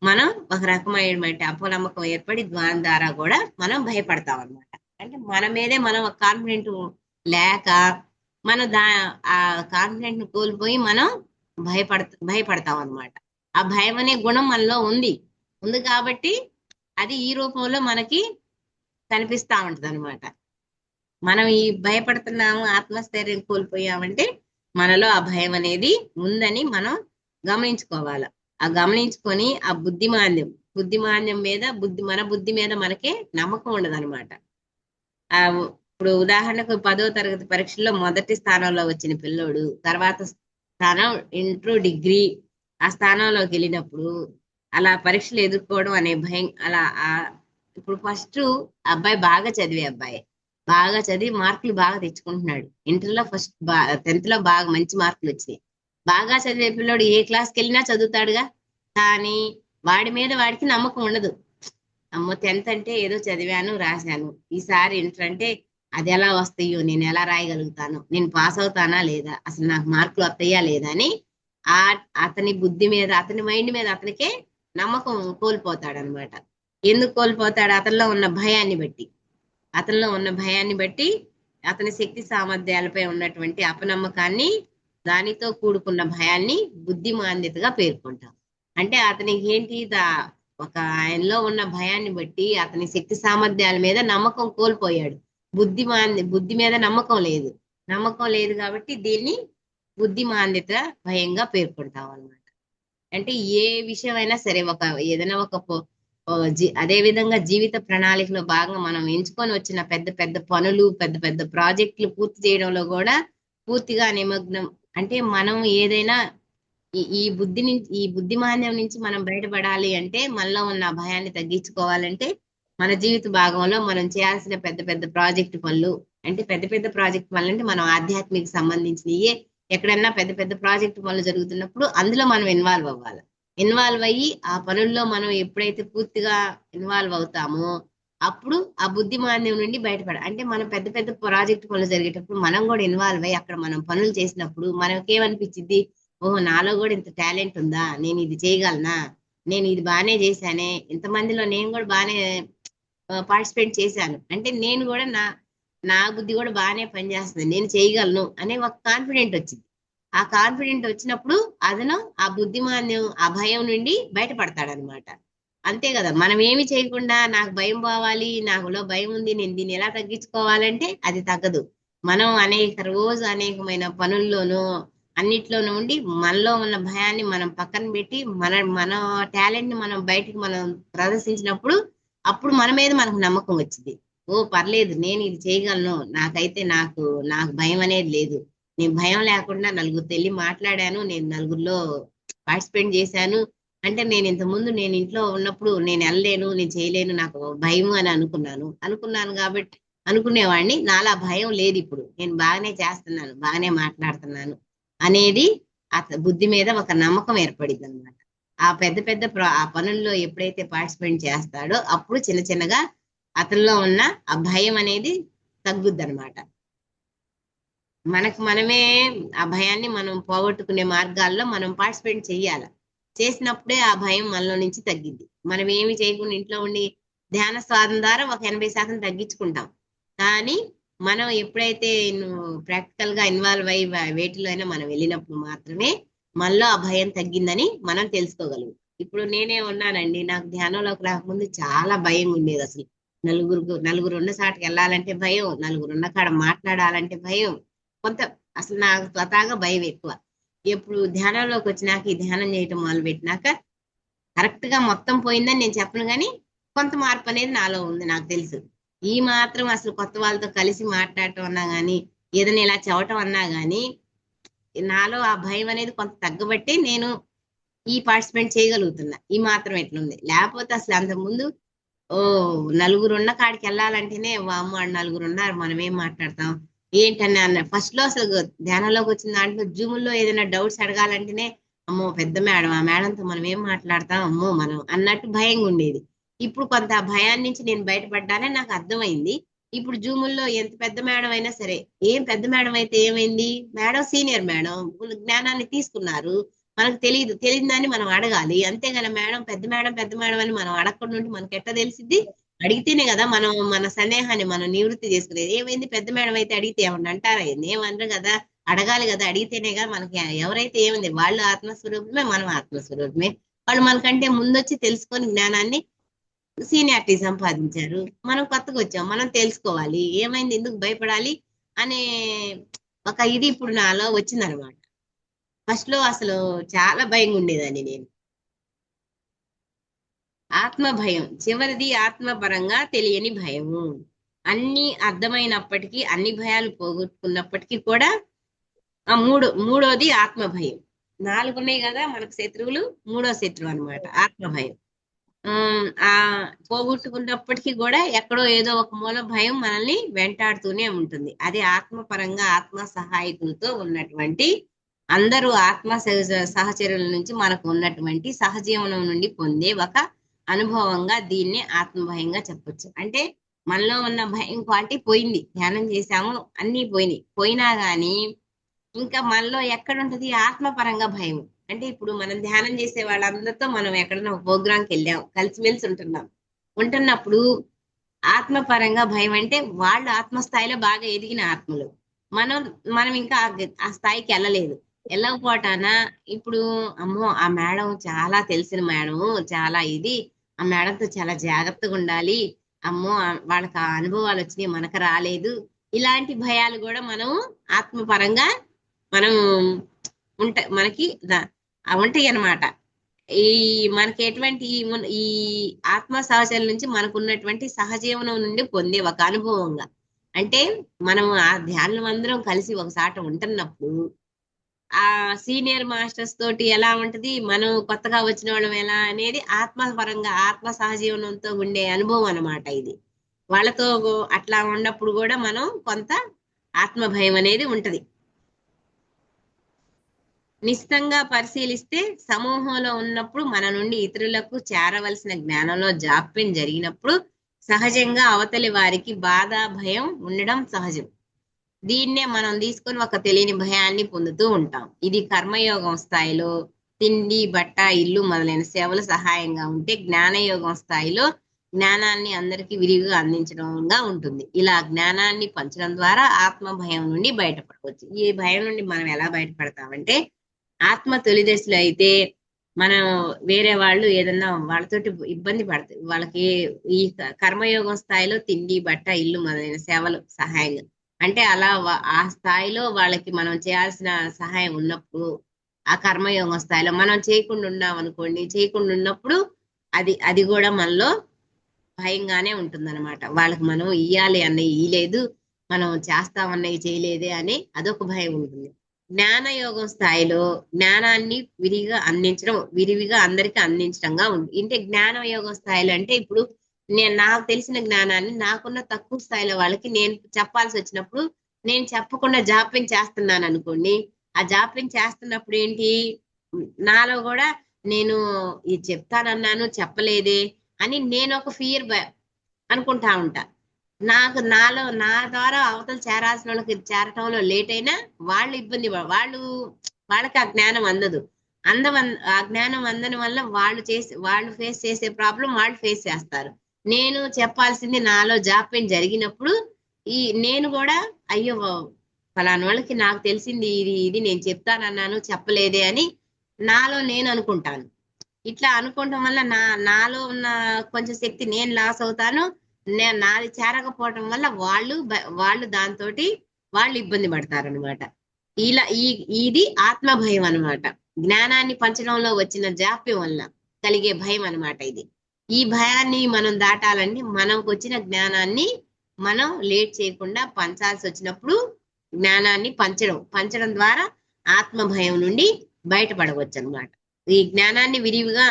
మనం ఒక రకమైన అపనమ్మకం ఏర్పడి దాని ద్వారా కూడా మనం భయపడతాం అనమాట. అంటే మన మీదే మనం ఒక కాన్ఫిడెంట్ లేక మనం ఆ కాన్ఫిడెంట్ ని కోల్పోయి మనం భయపడతాం అనమాట. ఆ భయం అనే గుణం మనలో ఉంది కాబట్టి అది ఈ రూపంలో మనకి కనిపిస్తా ఉంటది అనమాట. మనం ఈ భయపడుతున్నాము, ఆత్మస్థైర్యం కోల్పోయామంటే మనలో ఆ భయం అనేది ఉందని మనం గమనించుకోవాలి. ఆ గమనించుకొని ఆ బుద్ధిమాంద్యం మీద మన బుద్ధి మీద మనకే నమ్మకం ఉండదు అనమాట. ఇప్పుడు ఉదాహరణకు 10వ తరగతి పరీక్షల్లో మొదటి స్థానంలో వచ్చిన పిల్లోడు తర్వాత స్థానం ఇంటర్, డిగ్రీ ఆ స్థానంలోకి వెళ్ళినప్పుడు అలా పరీక్షలు ఎదుర్కోవడం అనే భయం ఇప్పుడు ఫస్ట్ అబ్బాయి బాగా చదివి మార్కులు బాగా తెచ్చుకుంటున్నాడు. ఇంటర్లో ఫస్ట్ 10th లో బాగా మంచి మార్కులు వచ్చినాయి. బాగా చదివే పిల్లోడు ఏ క్లాస్కి వెళ్ళినా చదువుతాడుగా, కానీ వాడికి నమ్మకం ఉండదు. అమ్మో 10th అంటే ఏదో చదివాను రాశాను, ఈసారి ఇంటర్ అంటే అది ఎలా వస్తాయో, నేను ఎలా రాయగలుగుతాను, నేను పాస్ అవుతానా లేదా, అసలు నాకు మార్కులు వస్తాయా లేదా అని ఆ అతని బుద్ధి మీద అతని మైండ్ మీద అతనికే నమ్మకం కోల్పోతాడు అనమాట. ఎందుకు కోల్పోతాడు? అతనిలో ఉన్న భయాన్ని బట్టి అతని శక్తి సామర్థ్యాలపై ఉన్నటువంటి అపనమ్మకాన్ని, దానితో కూడుకున్న భయాన్ని బుద్ధిమాంద్యతగా పేర్కొంటాం. అంటే అతనికి ఏంటి ఒక ఆయనలో ఉన్న భయాన్ని బట్టి అతని శక్తి సామర్థ్యాల మీద నమ్మకం కోల్పోయాడు. బుద్ధి మీద నమ్మకం లేదు కాబట్టి దీన్ని బుద్ధిమాంద్యత భయంగా పేర్కొంటాం అన్నమాట. అంటే ఏ విషయమైనా సరే ఏదైనా అదే విధంగా జీవిత ప్రణాళికలో భాగంగా మనం ఎంచుకొని వచ్చిన పెద్ద పెద్ద పనులు, పెద్ద పెద్ద ప్రాజెక్టులు పూర్తి చేయడంలో కూడా పూర్తిగా నిమగ్నం. అంటే మనం ఏదైనా ఈ బుద్ధిమాంద్యం నుంచి మనం బయటపడాలి అంటే, మనలో ఉన్న భయాన్ని తగ్గించుకోవాలంటే మన జీవిత భాగంలో మనం చేయాల్సిన పెద్ద పెద్ద ప్రాజెక్టు పనులు, అంటే పెద్ద పెద్ద ప్రాజెక్ట్ పనులు అంటే మనం ఆధ్యాత్మిక సంబంధించినవి ఎక్కడన్నా పెద్ద పెద్ద ప్రాజెక్టు పనులు జరుగుతున్నప్పుడు అందులో మనం ఇన్వాల్వ్ అవ్వాలి. ఇన్వాల్వ్ అయ్యి ఆ పనుల్లో మనం ఎప్పుడైతే పూర్తిగా ఇన్వాల్వ్ అవుతామో అప్పుడు ఆ బుద్ధిమాంద్యం నుండి అంటే మనం పెద్ద పెద్ద ప్రాజెక్టు పనులు జరిగేటప్పుడు మనం కూడా ఇన్వాల్వ్ అయ్యి అక్కడ మనం పనులు చేసినప్పుడు మనకేమనిపించింది, ఓహో నాలో కూడా ఇంత టాలెంట్ ఉందా, నేను ఇది చేయగలనా, నేను ఇది బాగానే చేశానే, ఇంతమందిలో నేను కూడా బాగానే పార్టిసిపేట్ చేశాను, అంటే నేను కూడా నా బుద్ధి కూడా బాగానే పనిచేస్తుంది, నేను చేయగలను అనే ఒక కాన్ఫిడెంట్ వచ్చింది. ఆ కాన్ఫిడెంట్ వచ్చినప్పుడు అతను ఆ బుద్ధిమాంద్యం, ఆ భయం నుండి బయటపడతాడనమాట. అంతే కదా, మనం ఏమి చేయకుండా నాకు భయం పోవాలి, నాకులో భయం ఉంది, నేను దీన్ని ఎలా తగ్గించుకోవాలంటే అది తగ్గదు. మనం అనేకమైన పనుల్లోనూ అన్నిట్లోనూ ఉండి మనలో ఉన్న భయాన్ని మనం పక్కన పెట్టి మన టాలెంట్ ని మనం బయటికి మనం ప్రదర్శించినప్పుడు అప్పుడు మన మీద మనకు నమ్మకం వచ్చింది. ఓ పర్లేదు, నేను ఇది చేయగలను, నాకు భయం అనేది లేదు, నేను భయం లేకుండా నలుగురితో వెళ్ళి మాట్లాడాను, నేను నలుగురిలో పార్టిసిపేట్ చేశాను, అంటే నేను ఇంతకుముందు నేను ఇంట్లో ఉన్నప్పుడు నేను వెళ్ళలేను, నేను చేయలేను, నాకు భయం అని అనుకున్నాను కాబట్టి అనుకునేవాడిని. నాలా భయం లేదు, ఇప్పుడు నేను బాగానే చేస్తున్నాను, బాగానే మాట్లాడుతున్నాను అనేది బుద్ధి మీద ఒక నమ్మకం ఏర్పడింది అనమాట. ఆ పెద్ద పెద్ద ఆ పనుల్లో ఎప్పుడైతే పార్టిసిపేట్ చేస్తాడో అప్పుడు చిన్న చిన్నగా అతనిలో ఉన్న ఆ భయం అనేది తగ్గుద్ది అనమాట. మనమే ఆ భయాన్ని మనం పోగొట్టుకునే మార్గాల్లో మనం పార్టిసిపేట్ చేయాలి. చేసినప్పుడే ఆ భయం మనలో నుంచి తగ్గిద్ది. మనం ఏమి చేయకుండా ఇంట్లో ఉండి ధ్యాన సాధన ద్వారా ఒక 80% తగ్గించుకుంటాం. కానీ మనం ఎప్పుడైతే ప్రాక్టికల్ గా ఇన్వాల్వ్ అయ్యి వేటిలో అయినా మనం వెళ్ళినప్పుడు మాత్రమే మనలో ఆ భయం తగ్గిందని మనం తెలుసుకోగలం. ఇప్పుడు నేనే ఉన్నానండి, నాకు ధ్యానంలోకి రాకముందు చాలా భయం ఉండేది. అసలు నలుగురు ఉన్న సాటికి వెళ్ళాలంటే భయం, నలుగురున్న కాడ మాట్లాడాలంటే భయం, అసలు నాకు స్వతహాగా భయం ఎక్కువ. ఎప్పుడు ధ్యానంలోకి వచ్చినాక, ఈ ధ్యానం చేయటం మొదలు పెట్టినాక కరెక్ట్ గా మొత్తం పోయిందని నేను చెప్పను, కానీ కొంత మార్పు అనేది నాలో ఉంది, నాకు తెలుసు. ఈ మాత్రం అసలు కొత్త వాళ్ళతో కలిసి మాట్లాడటం అన్నా గానీ, ఏదైనా ఇలా చెప్పటం అన్నా గానీ నాలో ఆ భయం అనేది కొంత తగ్గబట్టి నేను ఈ పార్టిసిపేట్ చేయగలుగుతున్నా. ఈ మాత్రం ఎట్లుంది, లేకపోతే అసలు అంతకుముందు నలుగురు ఉన్న కాడికి వెళ్ళాలంటేనే వామ్మ నలుగురు ఉన్నారు, మనం ఏం మాట్లాడతాం ఏంటని అన్న. ఫస్ట్ లో అసలు ధ్యానంలోకి వచ్చిన దాంట్లో జూముల్లో ఏదైనా డౌట్స్ అడగాలంటేనే అమ్మో పెద్ద మేడం, ఆ మేడంతో మనం ఏం మాట్లాడతాం అమ్మో మనం అన్నట్టు భయంగా ఉండేది. ఇప్పుడు కొంత ఆ భయాన్ని నుంచి నేను బయటపడ్డానే నాకు అర్థమైంది. ఇప్పుడు జూముల్లో ఎంత పెద్ద మేడం అయినా సరే, ఏం పెద్ద మేడం అయితే ఏమైంది, మేడం సీనియర్ మేడం, జ్ఞానాన్ని తీసుకున్నారు, మనకు తెలియదు దాన్ని మనం అడగాలి. అంతేగాని పెద్ద మేడం అని మనం అడగకుండా ఉంటే మనకి ఎట్లా తెలిసిద్ది? అడిగితేనే కదా మనం మన సందేహాన్ని మనం నివృత్తి చేసుకునేది. ఏమైంది పెద్ద మేడం అయితే అడిగితే ఏమన్నా అంటారా? ఏమనరు కదా, అడగాలి కదా, అడిగితేనేగా మనకి. ఎవరైతే ఏముంది, వాళ్ళు ఆత్మస్వరూపమే, మనం ఆత్మస్వరూపమే. వాళ్ళు మనకంటే ముందొచ్చి తెలుసుకొని జ్ఞానాన్ని సీనియారిటీ సంపాదించారు, మనం కొత్తగా వచ్చాం, మనం తెలుసుకోవాలి. ఏమైంది, ఎందుకు భయపడాలి అనే ఒక ఇది ఇప్పుడు నాలో వచ్చిందనమాట. ఫస్ట్ లో అసలు చాలా భయంగా ఉండేదాన్ని నేను. ఆత్మ భయం చివరిది, ఆత్మపరంగా తెలియని భయము. అన్ని అర్థమైనప్పటికీ, అన్ని భయాలు పోగొట్టుకున్నప్పటికీ కూడా మూడోది ఆత్మ భయం. 4 ఉన్నాయి కదా మనకు శత్రువులు, మూడో శత్రువు అనమాట ఆత్మ భయం. ఆ పోగొట్టుకున్నప్పటికీ కూడా ఎక్కడో ఏదో ఒక మూల భయం మనల్ని వెంటాడుతూనే ఉంటుంది. అది ఆత్మపరంగా ఆత్మ సహాయకులతో ఉన్నటువంటి, అందరూ ఆత్మ సహచరుల నుంచి మనకు ఉన్నటువంటి సహజీవనం నుండి పొందే ఒక అనుభవంగా దీన్ని ఆత్మభయంగా చెప్పొచ్చు. అంటే మనలో ఉన్న భయం క్వాలిటీ పోయింది, ధ్యానం చేశాము, అన్ని పోయినాయి. పోయినా గాని ఇంకా మనలో ఎక్కడుంటది ఆత్మపరంగా భయం. అంటే ఇప్పుడు మనం ధ్యానం చేసే వాళ్ళందరితో మనం ఎక్కడైనా ఒక ప్రోగ్రాంకి వెళ్ళాం, కలిసిమెలిసి ఉంటున్నప్పుడు ఆత్మపరంగా భయం అంటే వాళ్ళు ఆత్మస్థాయిలో బాగా ఎదిగిన ఆత్మలు. మనం మనం ఇంకా ఆ స్థాయికి వెళ్ళలేదు. వెళ్ళకపోవటాన ఇప్పుడు అమ్మో ఆ మేడం చాలా తెలిసిన మేడం, చాలా ఇది, ఆ మేడంతో చాలా జాగ్రత్తగా ఉండాలి, అమ్మో వాళ్ళకి ఆ అనుభవాలు వచ్చినాయి మనకు రాలేదు, ఇలాంటి భయాలు కూడా మనం ఆత్మపరంగా మనం మనకి ఉంటాయి అన్నమాట. ఈ మనకి ఎటువంటి ఈ ఆత్మ సహచరుల నుంచి మనకు ఉన్నటువంటి సహజీవనం నుండి పొందే ఒక అనుభవంగా, అంటే మనం ఆ ధ్యానం అందరం కలిసి ఒకసాట ఉంటున్నప్పుడు ఆ సీనియర్ మాస్టర్స్ తోటి ఎలా ఉంటది, మనం కొత్తగా వచ్చిన వాళ్ళం ఎలా అనేది ఆత్మపరంగా ఆత్మ సహజీవనంతో ఉండే అనుభవం అన్నమాట ఇది. వాళ్ళతో అట్లా ఉన్నప్పుడు కూడా మనం కొంత ఆత్మ భయం అనేది ఉంటది. నిశితంగా పరిశీలిస్తే సమూహంలో ఉన్నప్పుడు మన నుండి ఇతరులకు చేరవలసిన జ్ఞానంలో జాప్యం జరిగినప్పుడు సహజంగా అవతలి వారికి బాధ భయం ఉండడం సహజం. దీన్నే మనం తీసుకొని ఒక తెలియని భయాన్ని పొందుతూ ఉంటాం. ఇది కర్మయోగం స్థాయిలో తిండి బట్ట ఇల్లు మొదలైన సేవలు సహాయంగా ఉంటే, జ్ఞానయోగం స్థాయిలో జ్ఞానాన్ని అందరికీ విరివిగా అందించడంగా ఉంటుంది. ఇలా జ్ఞానాన్ని పంచడం ద్వారా ఆత్మ భయం నుండి బయటపడవచ్చు. ఈ భయం నుండి మనం ఎలా బయటపడతామంటే, ఆత్మ తొలి దశలో అయితే మనం వేరే వాళ్ళు ఏదన్నా వాళ్ళతోటి ఇబ్బంది పడతాయి, వాళ్ళకి ఈ కర్మయోగం స్థాయిలో తిండి బట్ట ఇల్లు మొదలైన సేవలు సహాయంగా, అంటే అలా ఆ స్థాయిలో వాళ్ళకి మనం చేయాల్సిన సహాయం ఉన్నప్పుడు, ఆ కర్మయోగం స్థాయిలో మనం చేయకుండా ఉన్నాం అనుకోండి, చేయకుండా ఉన్నప్పుడు అది అది కూడా మనలో భయంగానే ఉంటుందన్నమాట. వాళ్ళకి మనం ఇయ్యాలి అన్నవి ఇయ్యలేదు, మనం చేస్తామన్నవి చేయలేదే అని అదొక భయం ఉంటుంది. జ్ఞానయోగం స్థాయిలో జ్ఞానాన్ని విరివిగా అందరికీ అందించడంగా ఉంది. అంటే జ్ఞానయోగం స్థాయిలో అంటే ఇప్పుడు నేను నాకు తెలిసిన జ్ఞానాన్ని నాకున్న తక్కువ స్థాయిలో వాళ్ళకి నేను చెప్పాల్సి వచ్చినప్పుడు, నేను చెప్పకుండా జాప్యం చేస్తున్నాను అనుకోండి, ఆ జాప్యం చేస్తున్నప్పుడు ఏంటి, నాలో కూడా నేను ఇది చెప్తానన్నాను చెప్పలేదే అని నేను ఒక ఫియర్ అనుకుంటా ఉంటా. నా ద్వారా అవతల చేరాల్సిన వాళ్ళకి చేరటంలో లేట్ అయినా వాళ్ళు ఇబ్బంది వాళ్ళకి ఆ జ్ఞానం అందదు. ఆ జ్ఞానం అందని వల్ల వాళ్ళు ఫేస్ చేసే ప్రాబ్లం వాళ్ళు ఫేస్ చేస్తారు. నేను చెప్పాల్సింది నాలో జాప్యం జరిగినప్పుడు నేను కూడా అయ్యో ఫలానా వాళ్ళకి నాకు తెలిసింది ఇది ఇది నేను చెప్తానన్నాను చెప్పలేదే అని నాలో నేను అనుకుంటాను. ఇట్లా అనుకోవటం వల్ల నాలో ఉన్న కొంచెం శక్తి నేను లాస్ అవుతాను. నాది చేరకపోవటం వల్ల వాళ్ళు దాంతో వాళ్ళు ఇబ్బంది పడతారు అనమాట. ఇలా ఇది ఆత్మ భయం అనమాట. జ్ఞానాన్ని పంచడంలో వచ్చిన జాప్యం వల్ల కలిగే భయం అనమాట ఇది. ఈ భయాన్ని మనం దాటాలంటే మనకు వచ్చిన జ్ఞానాన్ని మనం లేట్ చేయకుండా పంచాల్సి వచ్చినప్పుడు జ్ఞానాన్ని పంచడం ద్వారా ఆత్మ భయం నుండి బయటపడవచ్చు అనమాట. ఈ జ్ఞానాన్ని విరివిగా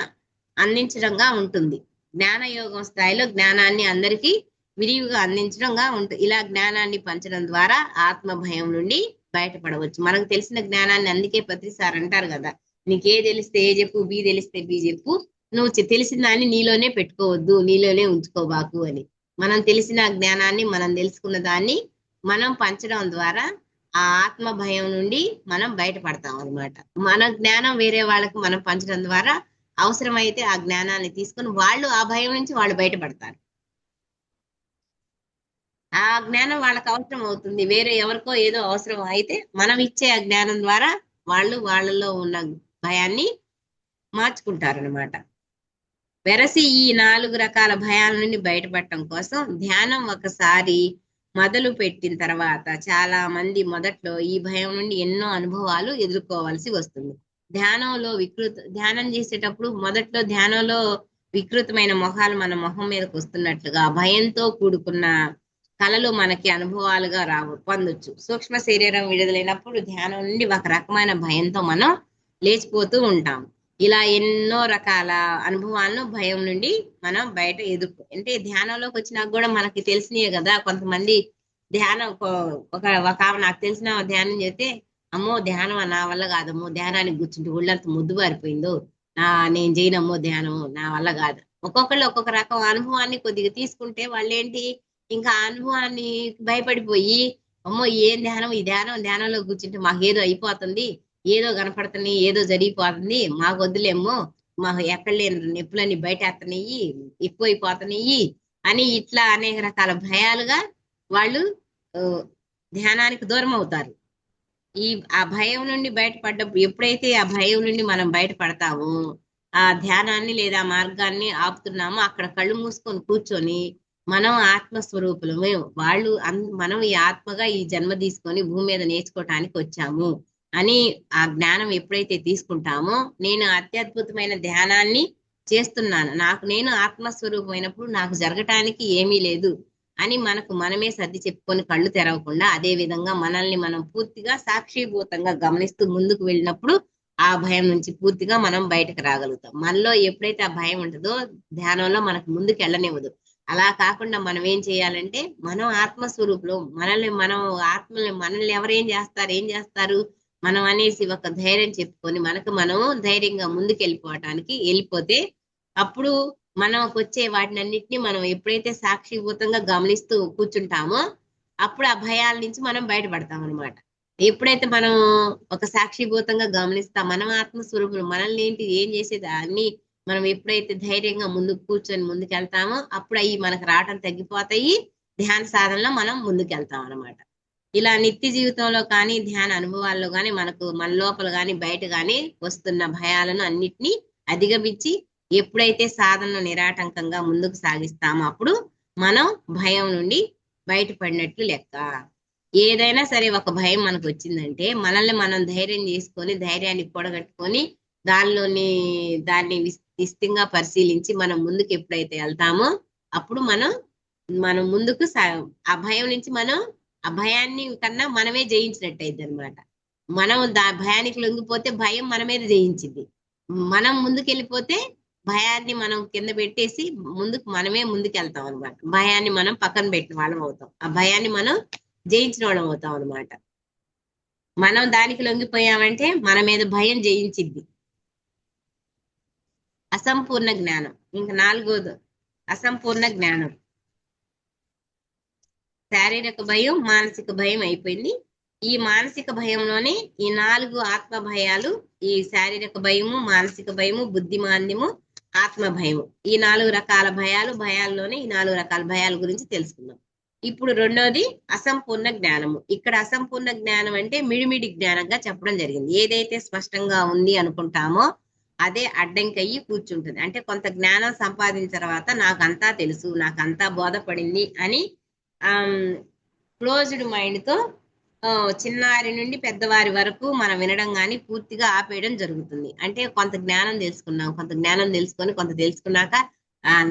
అందించడంగా ఉంటుంది. జ్ఞానయోగం స్థాయిలో జ్ఞానాన్ని అందరికీ విరివిగా అందించడంగా ఉంటుంది. ఇలా జ్ఞానాన్ని పంచడం ద్వారా ఆత్మ భయం నుండి బయటపడవచ్చు. మనకు తెలిసిన జ్ఞానాన్ని, అందుకే ప్రతిసారి అంటారు కదా, నీకే తెలిస్తే ఏ చెప్పు, బి తెలిస్తే బి చెప్పు, నువ్వు తెలిసిన దాన్ని నీలోనే పెట్టుకోవద్దు, నీలోనే ఉంచుకోబాకు అని. మనం తెలిసిన జ్ఞానాన్ని, మనం తెలుసుకున్న దాన్ని మనం పంచడం ద్వారా ఆ ఆత్మ భయం నుండి మనం బయటపడతాం అనమాట. మన జ్ఞానం వేరే వాళ్ళకి మనం పంచడం ద్వారా అవసరమైతే ఆ జ్ఞానాన్ని తీసుకొని వాళ్ళు ఆ భయం నుంచి వాళ్ళు బయటపడతారు. ఆ జ్ఞానం వాళ్ళకి అవసరం అవుతుంది, వేరే ఎవరికో ఏదో అవసరం అయితే మనం ఇచ్చే ఆ జ్ఞానం ద్వారా వాళ్ళలో ఉన్న భయాన్ని మార్చుకుంటారనమాట. వెరసి ఈ 4 రకాల భయాల నుండి బయటపడటం కోసం ధ్యానం ఒకసారి మొదలు పెట్టిన తర్వాత చాలా మంది మొదట్లో ఈ భయం నుండి ఎన్నో అనుభవాలు ఎదుర్కోవాల్సి వస్తుంది. ధ్యానం చేసేటప్పుడు మొదట్లో ధ్యానంలో వికృతమైన మొహాలు మన మొహం మీదకి వస్తున్నట్లుగా భయంతో కూడుకున్న కళలు మనకి అనుభవాలుగా పొందొచ్చు. సూక్ష్మ శరీరం విడుదలైనప్పుడు ధ్యానం నుండి ఒక రకమైన భయంతో మనం లేచిపోతూ ఉంటాం. ఇలా ఎన్నో రకాల అనుభవాలను భయం నుండి మనం బయట అంటే ధ్యానంలోకి వచ్చినాక కూడా మనకి తెలిసినాయే కదా. కొంతమంది ధ్యానం ఒక నాకు తెలిసిన ధ్యానం చేస్తే, అమ్మో ధ్యానం నా వల్ల కాదమ్మో, ధ్యానానికి కూర్చుంటే ఒళ్ళంత ముద్దు బారిపోయిందో, నేను చేయనమ్మో ధ్యానం నా వల్ల కాదు. ఒక్కొక్కళ్ళు ఒక్కొక్క రకం అనుభవాన్ని కొద్దిగా తీసుకుంటే వాళ్ళు ఏంటి, ఇంకా అనుభవాన్ని భయపడిపోయి, అమ్మో ఏం ధ్యానం, ఈ ధ్యానంలో కూర్చుంటే మాకేదో అయిపోతుంది, ఏదో కనపడుతున్నాయి, ఏదో జరిగిపోతుంది, మాకు వద్దులేమో, మాకు ఎక్కడ లేని నొప్పులన్నీ బయటేస్తున్నాయి, ఎక్కువైపోతున్నాయి అని ఇట్లా అనేక రకాల భయాలుగా వాళ్ళు ఆ, ధ్యానానికి దూరం అవుతారు. ఈ ఆ భయం నుండి బయటపడ్డప్పుడు, ఎప్పుడైతే ఆ భయం నుండి మనం బయటపడతామో, ఆ ధ్యానాన్ని లేదా మార్గాన్ని ఆపుతున్నామో, అక్కడ కళ్ళు మూసుకొని కూర్చొని మనం ఆత్మస్వరూపులమే, వాళ్ళు మనం ఈ ఆత్మగా ఈ జన్మ తీసుకొని భూమి మీద నేర్చుకోవటానికి వచ్చాము అని ఆ జ్ఞానం ఎప్పుడైతే తీసుకుంటామో, నేను అత్యద్భుతమైన ధ్యానాన్ని చేస్తున్నాను, నాకు నేను ఆత్మస్వరూపమైనప్పుడు నాకు జరగటానికి ఏమీ లేదు అని మనకు మనమే సర్ది చెప్పుకొని కళ్ళు తెరవకుండా, అదే విధంగా మనల్ని మనం పూర్తిగా సాక్షిభూతంగా గమనిస్తూ ముందుకు వెళ్ళినప్పుడు ఆ భయం నుంచి పూర్తిగా మనం బయటకు రాగలుగుతాం. మనలో ఎప్పుడైతే ఆ భయం ఉంటుందో ధ్యానంలో మనకు ముందుకు వెళ్ళనివ్వదు. అలా కాకుండా మనం ఏం చేయాలంటే, మనం ఆత్మస్వరూపులు, మనల్ని ఎవరేం చేస్తారు, ఏం చేస్తారు మనం అనేసి ఒక ధైర్యం చెప్పుకొని మనకు మనం ధైర్యంగా ముందుకు వెళ్ళిపోతే, అప్పుడు మనకు వచ్చే వాటినన్నిటిని మనం ఎప్పుడైతే సాక్షిభూతంగా గమనిస్తూ కూర్చుంటామో, అప్పుడు ఆ భయాల నుంచి మనం బయటపడతాం అనమాట. ఎప్పుడైతే మనం ఒక సాక్షిభూతంగా గమనిస్తాం, మనం ఆత్మస్వరూపులు, మనల్ని ఏంటి ఏం చేసేది అన్ని మనం ఎప్పుడైతే ధైర్యంగా ముందుకు కూర్చొని ముందుకెళ్తామో, అప్పుడు అవి మనకు రావటం తగ్గిపోతాయి, ధ్యాన సాధనలో మనం ముందుకెళ్తాం అనమాట. ఇలా నిత్య జీవితంలో కానీ ధ్యాన అనుభవాల్లో కానీ మనకు మన లోపల కానీ బయట కానీ వస్తున్న భయాలను అన్నిటినీ అధిగమించి ఎప్పుడైతే సాధనను నిరాటంకంగా ముందుకు సాగిస్తామో, అప్పుడు మనం భయం నుండి బయటపడినట్లు లెక్క. ఏదైనా సరే ఒక భయం మనకు వచ్చిందంటే, మనల్ని మనం ధైర్యం చేసుకొని ధైర్యాన్ని కూడగట్టుకొని దాన్ని విస్తంగా పరిశీలించి మనం ముందుకు ఎప్పుడైతే వెళ్తామో, అప్పుడు మనం ముందుకు ఆ భయం నుంచి మనం ఆ భయాన్ని కన్నా మనమే జయించినట్టయిద్ది అనమాట. మనం భయానికి లొంగిపోతే భయం మన మీద జయించింది, మనం ముందుకెళ్ళిపోతే భయాన్ని మనం కింద పెట్టేసి మనమే ముందుకు వెళ్తాం అనమాట. భయాన్ని మనం పక్కన పెట్టిన వాళ్ళం అవుతాం, ఆ భయాన్ని మనం జయించిన వాళ్ళం అవుతాం అనమాట. మనం దానికి లొంగిపోయామంటే మన మీద భయం జయించిద్ది. అసంపూర్ణ జ్ఞానం, ఇంకా 4వది అసంపూర్ణ జ్ఞానం. శారీరక భయం, మానసిక భయం అయిపోయింది. ఈ మానసిక భయంలోనే ఈ 4 ఆత్మ భయాలు, ఈ శారీరక భయము, మానసిక భయము, బుద్ధిమాంద్యము, ఆత్మ భయము, ఈ 4 రకాల భయాల్లోనే ఈ 4 రకాల భయాల గురించి తెలుసుకుందాం. ఇప్పుడు రెండోది అసంపూర్ణ జ్ఞానము. ఇక్కడ అసంపూర్ణ జ్ఞానం అంటే మిడిమిడి జ్ఞానంగా చెప్పడం జరిగింది. ఏదైతే స్పష్టంగా ఉంది అనుకుంటామో అదే అడ్డంకయ్యి కూర్చుంటుంది. అంటే కొంత జ్ఞానం సంపాదించిన తర్వాత నాకంతా తెలుసు, నాకంతా బోధపడింది అని క్లోజ్డ్ మైండ్ తో చిన్నారి నుండి పెద్దవారి వరకు మనం వినడం కానీ పూర్తిగా ఆపేయడం జరుగుతుంది. అంటే కొంత జ్ఞానం తెలుసుకున్నాం, కొంత జ్ఞానం తెలుసుకున్నాక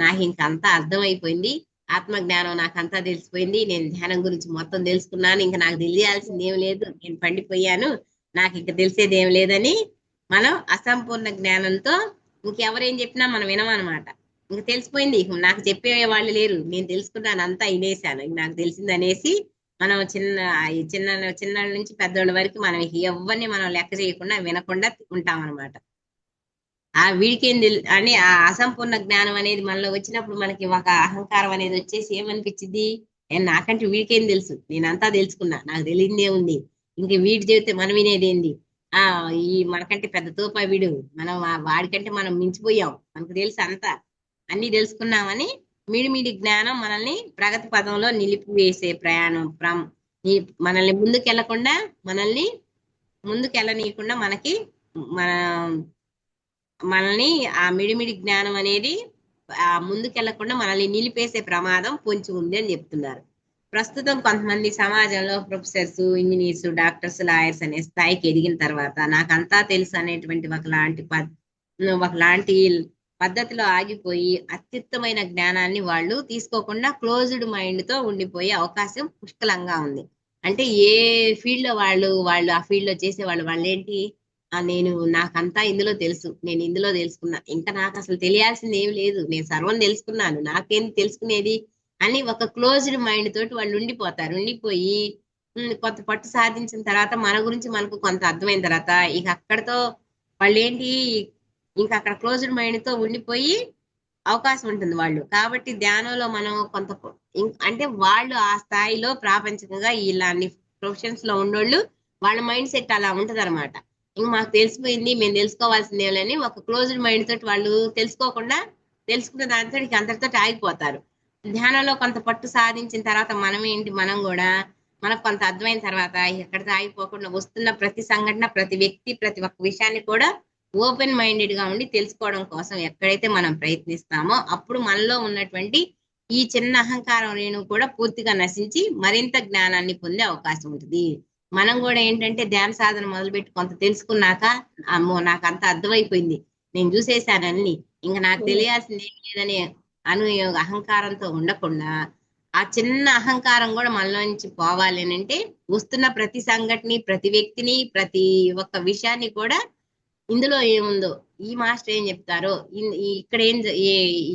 నాకు ఇంకంతా అర్థమైపోయింది, ఆత్మ జ్ఞానం నాకంతా తెలిసిపోయింది, నేను ధ్యానం గురించి మొత్తం తెలుసుకున్నాను, ఇంకా నాకు తెలియాల్సింది ఏం లేదు, నేను పండిపోయాను, నాకు ఇంకా తెలిసేది ఏం లేదని మనం అసంపూర్ణ జ్ఞానంతో ఇంకెవరేం చెప్పినా మనం వినమనమాట. ఇంకా తెలిసిపోయింది, నాకు చెప్పే వాళ్ళు లేరు, నేను తెలుసుకున్నాను, అంతా వినేసాను, నాకు తెలిసింది అనేసి మనం చిన్న నుంచి పెద్దోళ్ళ వరకు మనం ఎవరిని మనం లెక్క చేయకుండా వినకుండా ఉంటాం అనమాట. ఆ వీడికేం అని ఆ అసంపూర్ణ జ్ఞానం అనేది మనలో వచ్చినప్పుడు మనకి ఒక అహంకారం అనేది వచ్చేసి ఏమనిపించింది, నాకంటే వీడికేం తెలుసు, నేనంతా తెలుసుకున్నా, నాకు తెలియదే ఉంది, ఇంక వీడి చెబితే మనం వినేదేంది, ఈ మనకంటే పెద్ద తోపా వీడు, మనం వాడికంటే మనం మించిపోయాం, మనకు తెలుసు అంతా, అన్ని తెలుసుకున్నామని మిడిమిడి జ్ఞానం మనల్ని ప్రగతి పదంలో నిలిపివేసే ప్రయాణం, మనల్ని ముందుకెళ్ళనీయకుండా మనల్ని ఆ మిడిమిడి జ్ఞానం అనేది ముందుకెళ్లకుండా మనల్ని నిలిపేసే ప్రమాదం పొంచి ఉంది అని చెప్తున్నారు. ప్రస్తుతం కొంతమంది సమాజంలో ప్రొఫెసర్స్, ఇంజనీర్స్, డాక్టర్స్, లాయర్స్ అనే స్థాయికి ఎదిగిన తర్వాత నాకంతా తెలుసు అనేటువంటి ఒకలాంటి పద్ధతిలో ఆగిపోయి అత్యుత్తమైన జ్ఞానాన్ని వాళ్ళు తీసుకోకుండా క్లోజ్డ్ మైండ్ తో ఉండిపోయే అవకాశం పుష్కలంగా ఉంది. అంటే ఏ ఫీల్డ్ లో వాళ్ళు ఆ ఫీల్డ్ లో చేసే వాళ్ళు ఏంటి, నాకంతా ఇందులో తెలుసు, నేను ఇందులో తెలుసుకున్నా, ఇంకా నాకు అసలు తెలియాల్సింది ఏమి లేదు, నేను సర్వం తెలుసుకున్నాను, నాకేం తెలుసుకునేది అని ఒక క్లోజ్డ్ మైండ్ తోటి వాళ్ళు ఉండిపోయి కొంత పట్టు సాధించిన తర్వాత మన గురించి మనకు కొంత అర్థమైన తర్వాత ఇక అక్కడతో వాళ్ళు ఏంటి, ఇంకా అక్కడ క్లోజ్డ్ మైండ్ తో ఉండిపోయి అవకాశం ఉంటుంది వాళ్ళు. కాబట్టి ధ్యానంలో మనం కొంత అంటే వాళ్ళు ఆ స్థాయిలో ప్రాపంచికంగా ఇలాంటి ప్రొఫెషన్స్ లో ఉన్నోళ్ళు వాళ్ళ మైండ్ సెట్ అలా ఉంటది అనమాట. ఇంక మాకు తెలిసిపోయింది, మేము తెలుసుకోవాల్సిందేలని ఒక క్లోజ్డ్ మైండ్ తోటి వాళ్ళు తెలుసుకోకుండా తెలుసుకున్న దాంతో అంతటితో ఆగిపోతారు. ధ్యానంలో కొంత పట్టు సాధించిన తర్వాత మనం ఏంటి, మనం కూడా మనకు కొంత అర్థమైన తర్వాత ఎక్కడితో ఆగిపోకుండా వస్తున్న ప్రతి సంఘటన, ప్రతి వ్యక్తి, ప్రతి ఒక్క విషయాన్ని కూడా ఓపెన్ మైండెడ్ గా ఉండి తెలుసుకోవడం కోసం ఎక్కడైతే మనం ప్రయత్నిస్తామో అప్పుడు మనలో ఉన్నటువంటి ఈ చిన్న అహంకారం రేణువు కూడా పూర్తిగా నశించి మరింత జ్ఞానాన్ని పొందే అవకాశం ఉంటుంది. మనం కూడా ఏంటంటే ధ్యాన సాధన మొదలుపెట్టి కొంత తెలుసుకున్నాక అమ్మో నాకు అంత అర్థమైపోయింది, నేను చూసేసాను అన్ని, ఇంకా నాకు తెలియాల్సింది ఏం లేదని అహంకారంతో ఉండకుండా ఆ చిన్న అహంకారం కూడా మనలో నుంచి పోవాలి అని అంటే వస్తున్న ప్రతి సంఘటని, ప్రతి వ్యక్తిని, ప్రతి ఒక్క విషయాన్ని కూడా ఇందులో ఏముందో, ఈ మాస్టర్ ఏం చెప్తారో, ఇక్కడ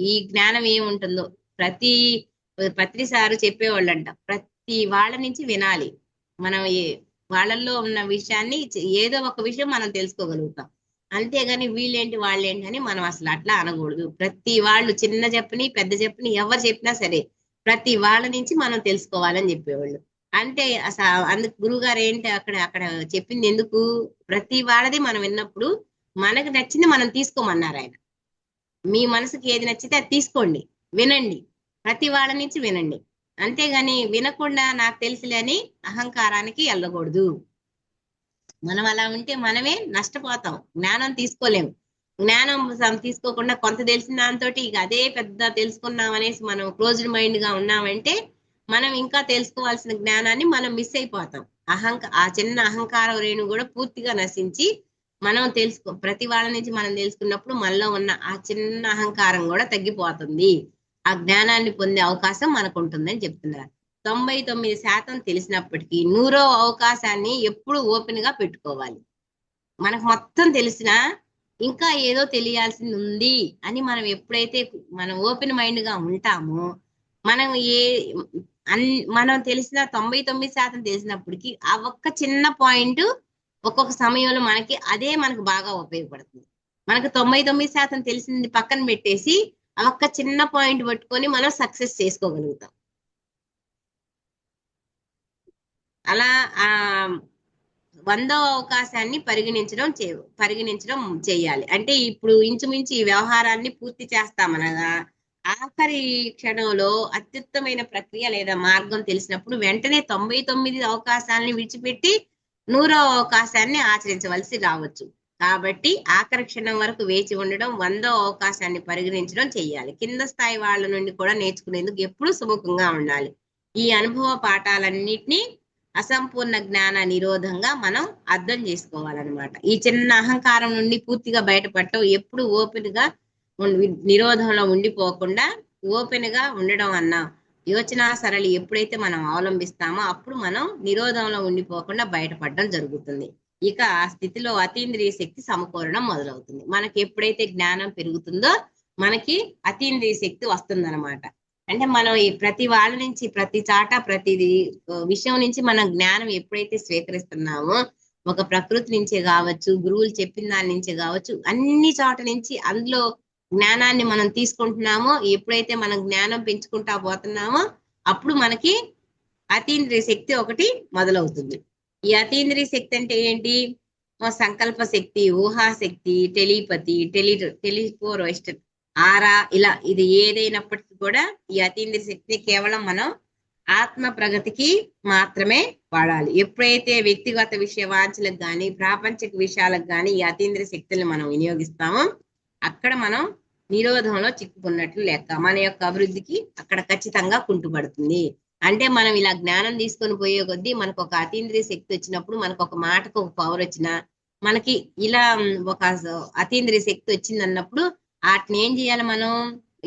ఈ జ్ఞానం ఏముంటుందో ప్రతి పత్రిసారు చెప్పేవాళ్ళంట ప్రతి వాళ్ళ నుంచి వినాలి. మనం వాళ్ళల్లో ఉన్న విషయాన్ని ఏదో ఒక విషయం మనం తెలుసుకోగలుగుతాం. అంతేగాని వీళ్ళేంటి వాళ్ళేంటి అని మనం అసలు అట్లా అనకూడదు. ప్రతి వాళ్ళు చిన్న చెప్పని పెద్ద చెప్పని ఎవరు చెప్పినా సరే ప్రతి వాళ్ళ నుంచి మనం తెలుసుకోవాలని చెప్పేవాళ్ళు. అంటే అసలు అందుకు గురువు గారు ఏంటి అక్కడ అక్కడ చెప్పింది ఎందుకు, ప్రతి వాళ్ళది మనం విన్నప్పుడు మనకు నచ్చింది మనం తీసుకోమన్నారు ఆయన. మీ మనసుకి ఏది నచ్చితే అది తీసుకోండి, వినండి, ప్రతి వాళ్ళ నుంచి వినండి. అంతేగాని వినకుండా నాకు తెలుసులే అని అహంకారానికి వెళ్ళకూడదు. మనం అలా ఉంటే మనమే నష్టపోతాం, జ్ఞానం తీసుకోలేము. జ్ఞానం తీసుకోకుండా కొంత తెలిసిన దాంతో ఇక అదే పెద్ద తెలుసుకున్నాం అనేసి మనం క్లోజ్డ్ మైండ్ గా ఉన్నామంటే మనం ఇంకా తెలుసుకోవాల్సిన జ్ఞానాన్ని మనం మిస్ అయిపోతాం. ఆ చిన్న అహంకారం రేణు కూడా పూర్తిగా నశించి మనం ప్రతి వాళ్ళ నుంచి మనం తెలుసుకున్నప్పుడు మనలో ఉన్న ఆ చిన్న అహంకారం కూడా తగ్గిపోతుంది. ఆ జ్ఞానాన్ని పొందే అవకాశం మనకు ఉంటుందని చెప్తున్నారు. 99% తెలిసినప్పటికీ 100వ అవకాశాన్ని ఎప్పుడు ఓపెన్ గా పెట్టుకోవాలి. మనకు మొత్తం తెలిసినా ఇంకా ఏదో తెలియాల్సింది ఉంది అని మనం ఎప్పుడైతే మనం ఓపెన్ మైండ్ గా ఉంటామో మనం మనం తెలిసిన 99% తెలిసినప్పటికీ ఆ ఒక్క చిన్న పాయింట్ ఒక్కొక్క సమయంలో మనకు బాగా ఉపయోగపడుతుంది. మనకు 99% తెలిసింది పక్కన పెట్టేసి ఆ ఒక్క చిన్న పాయింట్ పట్టుకొని మనం సక్సెస్ చేసుకోగలుగుతాం. అలా 100వ అవకాశాన్ని పరిగణించడం చేయాలి. అంటే ఇప్పుడు ఇంచుమించు ఈ వ్యవహారాన్ని పూర్తి చేస్తామనగా ఆఖరి క్షణంలో అత్యుత్తమైన ప్రక్రియ లేదా మార్గం తెలిసినప్పుడు వెంటనే 99 అవకాశాలని విడిచిపెట్టి 100వ అవకాశాన్ని ఆచరించవలసి రావచ్చు. కాబట్టి ఆఖరి క్షణం వరకు వేచి ఉండడం, 100వ అవకాశాన్ని పరిగణించడం చేయాలి. కింద స్థాయి వాళ్ళ నుండి కూడా నేర్చుకునేందుకు ఎప్పుడూ సుముఖంగా ఉండాలి. ఈ అనుభవ పాఠాలన్నిటినీ అసంపూర్ణ జ్ఞాన నిరోధంగా మనం అర్థం చేసుకోవాలన్నమాట. ఈ చిన్న అహంకారం నుండి పూర్తిగా బయటపడటం ఎప్పుడు ఓపెన్ గా నిరోధంలో ఉండిపోకుండా ఓపెన్ గా ఉండడం అన్న యోచన సరళి ఎప్పుడైతే మనం అవలంబిస్తామో అప్పుడు మనం నిరోధంలో ఉండిపోకుండా బయటపడడం జరుగుతుంది. ఇక ఆ స్థితిలో అతీంద్రియ శక్తి సమకూరడం మొదలవుతుంది. మనకి ఎప్పుడైతే జ్ఞానం పెరుగుతుందో మనకి అతీంద్రియ శక్తి వస్తుందన్నమాట. అంటే మనం ఈ ప్రతి వాళ్ళ నుంచి, ప్రతి చాట, ప్రతి విషయం నుంచి మనం జ్ఞానం ఎప్పుడైతే స్వీకరిస్తున్నామో ఒక ప్రకృతి నుంచే కావచ్చు, గురువులు చెప్పిన దాని నుంచే కావచ్చు, అన్ని చోట నుంచి అందులో జ్ఞానాన్ని మనం తీసుకుంటున్నామో, ఎప్పుడైతే మనం జ్ఞానం పెంచుకుంటా పోతున్నామో అప్పుడు మనకి అతీంద్రియ శక్తి ఒకటి మొదలవుతుంది. ఈ అతీంద్రియ శక్తి అంటే ఏంటి? సంకల్ప శక్తి, ఊహాశక్తి, టెలిపతి, టెలిపోరోస్ట్, ఆరా, ఇలా ఇది ఏదైనప్పటికీ కూడా ఈ అతీంద్రియ శక్తిని కేవలం మనం ఆత్మ ప్రగతికి మాత్రమే వాడాలి. ఎప్పుడైతే వ్యక్తిగత విషయ వాంఛలకు కానీ ప్రాపంచిక విషయాలకు కానీ ఈ అతీంద్రియ శక్తుల్ని మనం వినియోగిస్తామో అక్కడ మనం నిరోధంలో చిక్కుకున్నట్లు లెక్క. మన యొక్క అభివృద్ధికి అక్కడ ఖచ్చితంగా కుంటుపడుతుంది. అంటే మనం ఇలా జ్ఞానం తీసుకొని పోయే కొద్దీ మనకు ఒక అతీంద్రియ శక్తి వచ్చినప్పుడు, మనకు ఒక మాటకు ఒక పవర్ వచ్చినా, మనకి ఇలా ఒక అతీంద్రియ శక్తి వచ్చింది అన్నప్పుడు వాటిని ఏం చేయాలి, మనం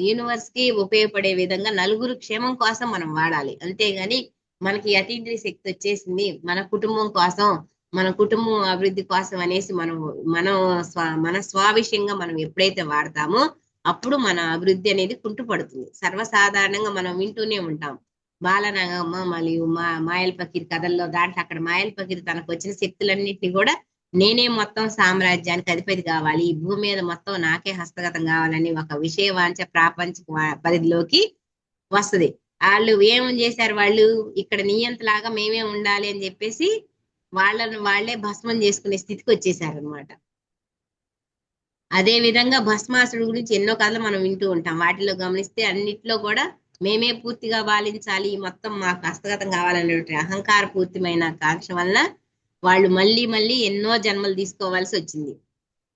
యూనివర్స్ కి ఉపయోగపడే విధంగా నలుగురు క్షేమం కోసం మనం వాడాలి. అంతేగాని మనకి అతీంద్రియ శక్తి వచ్చేసింది మన కుటుంబం కోసం, మన కుటుంబం అభివృద్ధి కోసం అనేసి మన స్వావిషయంగా మనం ఎప్పుడైతే వాడతామో అప్పుడు మన అభివృద్ధి అనేది కుంటుపడుతుంది. సర్వసాధారణంగా మనం వింటూనే ఉంటాం బాలనాగమ్మ మరియు మాయల్ ఫకీర్ కథల్లో. దాంట్లో అక్కడ మాయల్ ఫకీర్ తనకు వచ్చిన శక్తులన్నింటినీ కూడా నేనే మొత్తం సామ్రాజ్యానికి అధిపతి కావాలి, ఈ భూమి మీద మొత్తం నాకే హస్తగతం కావాలని ఒక విషయవాంఛ ప్రాపంచిక పరిధిలోకి వస్తుంది. వాళ్ళు ఏమని చేశారు, వాళ్ళు ఇక్కడ నియంతలాగా మేమే ఉండాలి అని చెప్పేసి వాళ్ళని వాళ్ళే భస్మం చేసుకునే స్థితికి వచ్చేసారనమాట. అదే విధంగా భస్మాసుడు గురించి ఎన్నో కథలు మనం వింటూ ఉంటాం. వాటిలో గమనిస్తే అన్నిట్లో కూడా మేమే పూర్తిగా పాలించాలి, మొత్తం మాకు హస్తగతం కావాలనేటువంటి అహంకార పూర్తిమైన కాంక్ష వల్ల వాళ్ళు మళ్ళీ మళ్ళీ ఎన్నో జన్మలు తీసుకోవాల్సి వచ్చింది.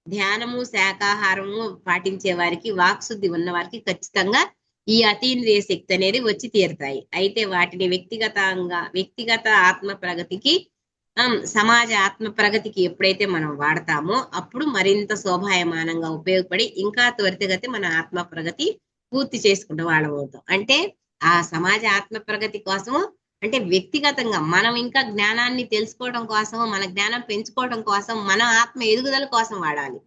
ధ్యానము శాకాహారము పాటించే వారికి, వాక్శుద్ధి ఉన్న వారికి ఖచ్చితంగా ఈ అతీంద్రియ శక్తి అనేది వచ్చి తీరుతాయి. అయితే వాటిని వ్యక్తిగత ఆత్మ ప్రగతికి, సమాజ ఆత్మ ప్రగతికి ఎప్పుడైతే మనం వాడతామో అప్పుడు మరింత శోభాయమానంగా ఉపయోగపడి ఇంకా త్వరితగతి మన ఆత్మ ప్రగతి పూర్తి చేసుకుంటూ వాళ్ళమవుతాం. అంటే ఆ సమాజ ఆత్మ ప్రగతి కోసము, అంటే వ్యక్తిగతంగా మనం ఇంకా జ్ఞానాన్ని తెలుసుకోవడం కోసం, మన జ్ఞానం పెంచుకోవడం కోసం, మన ఆత్మ ఎదుగుదల కోసం వాడాలి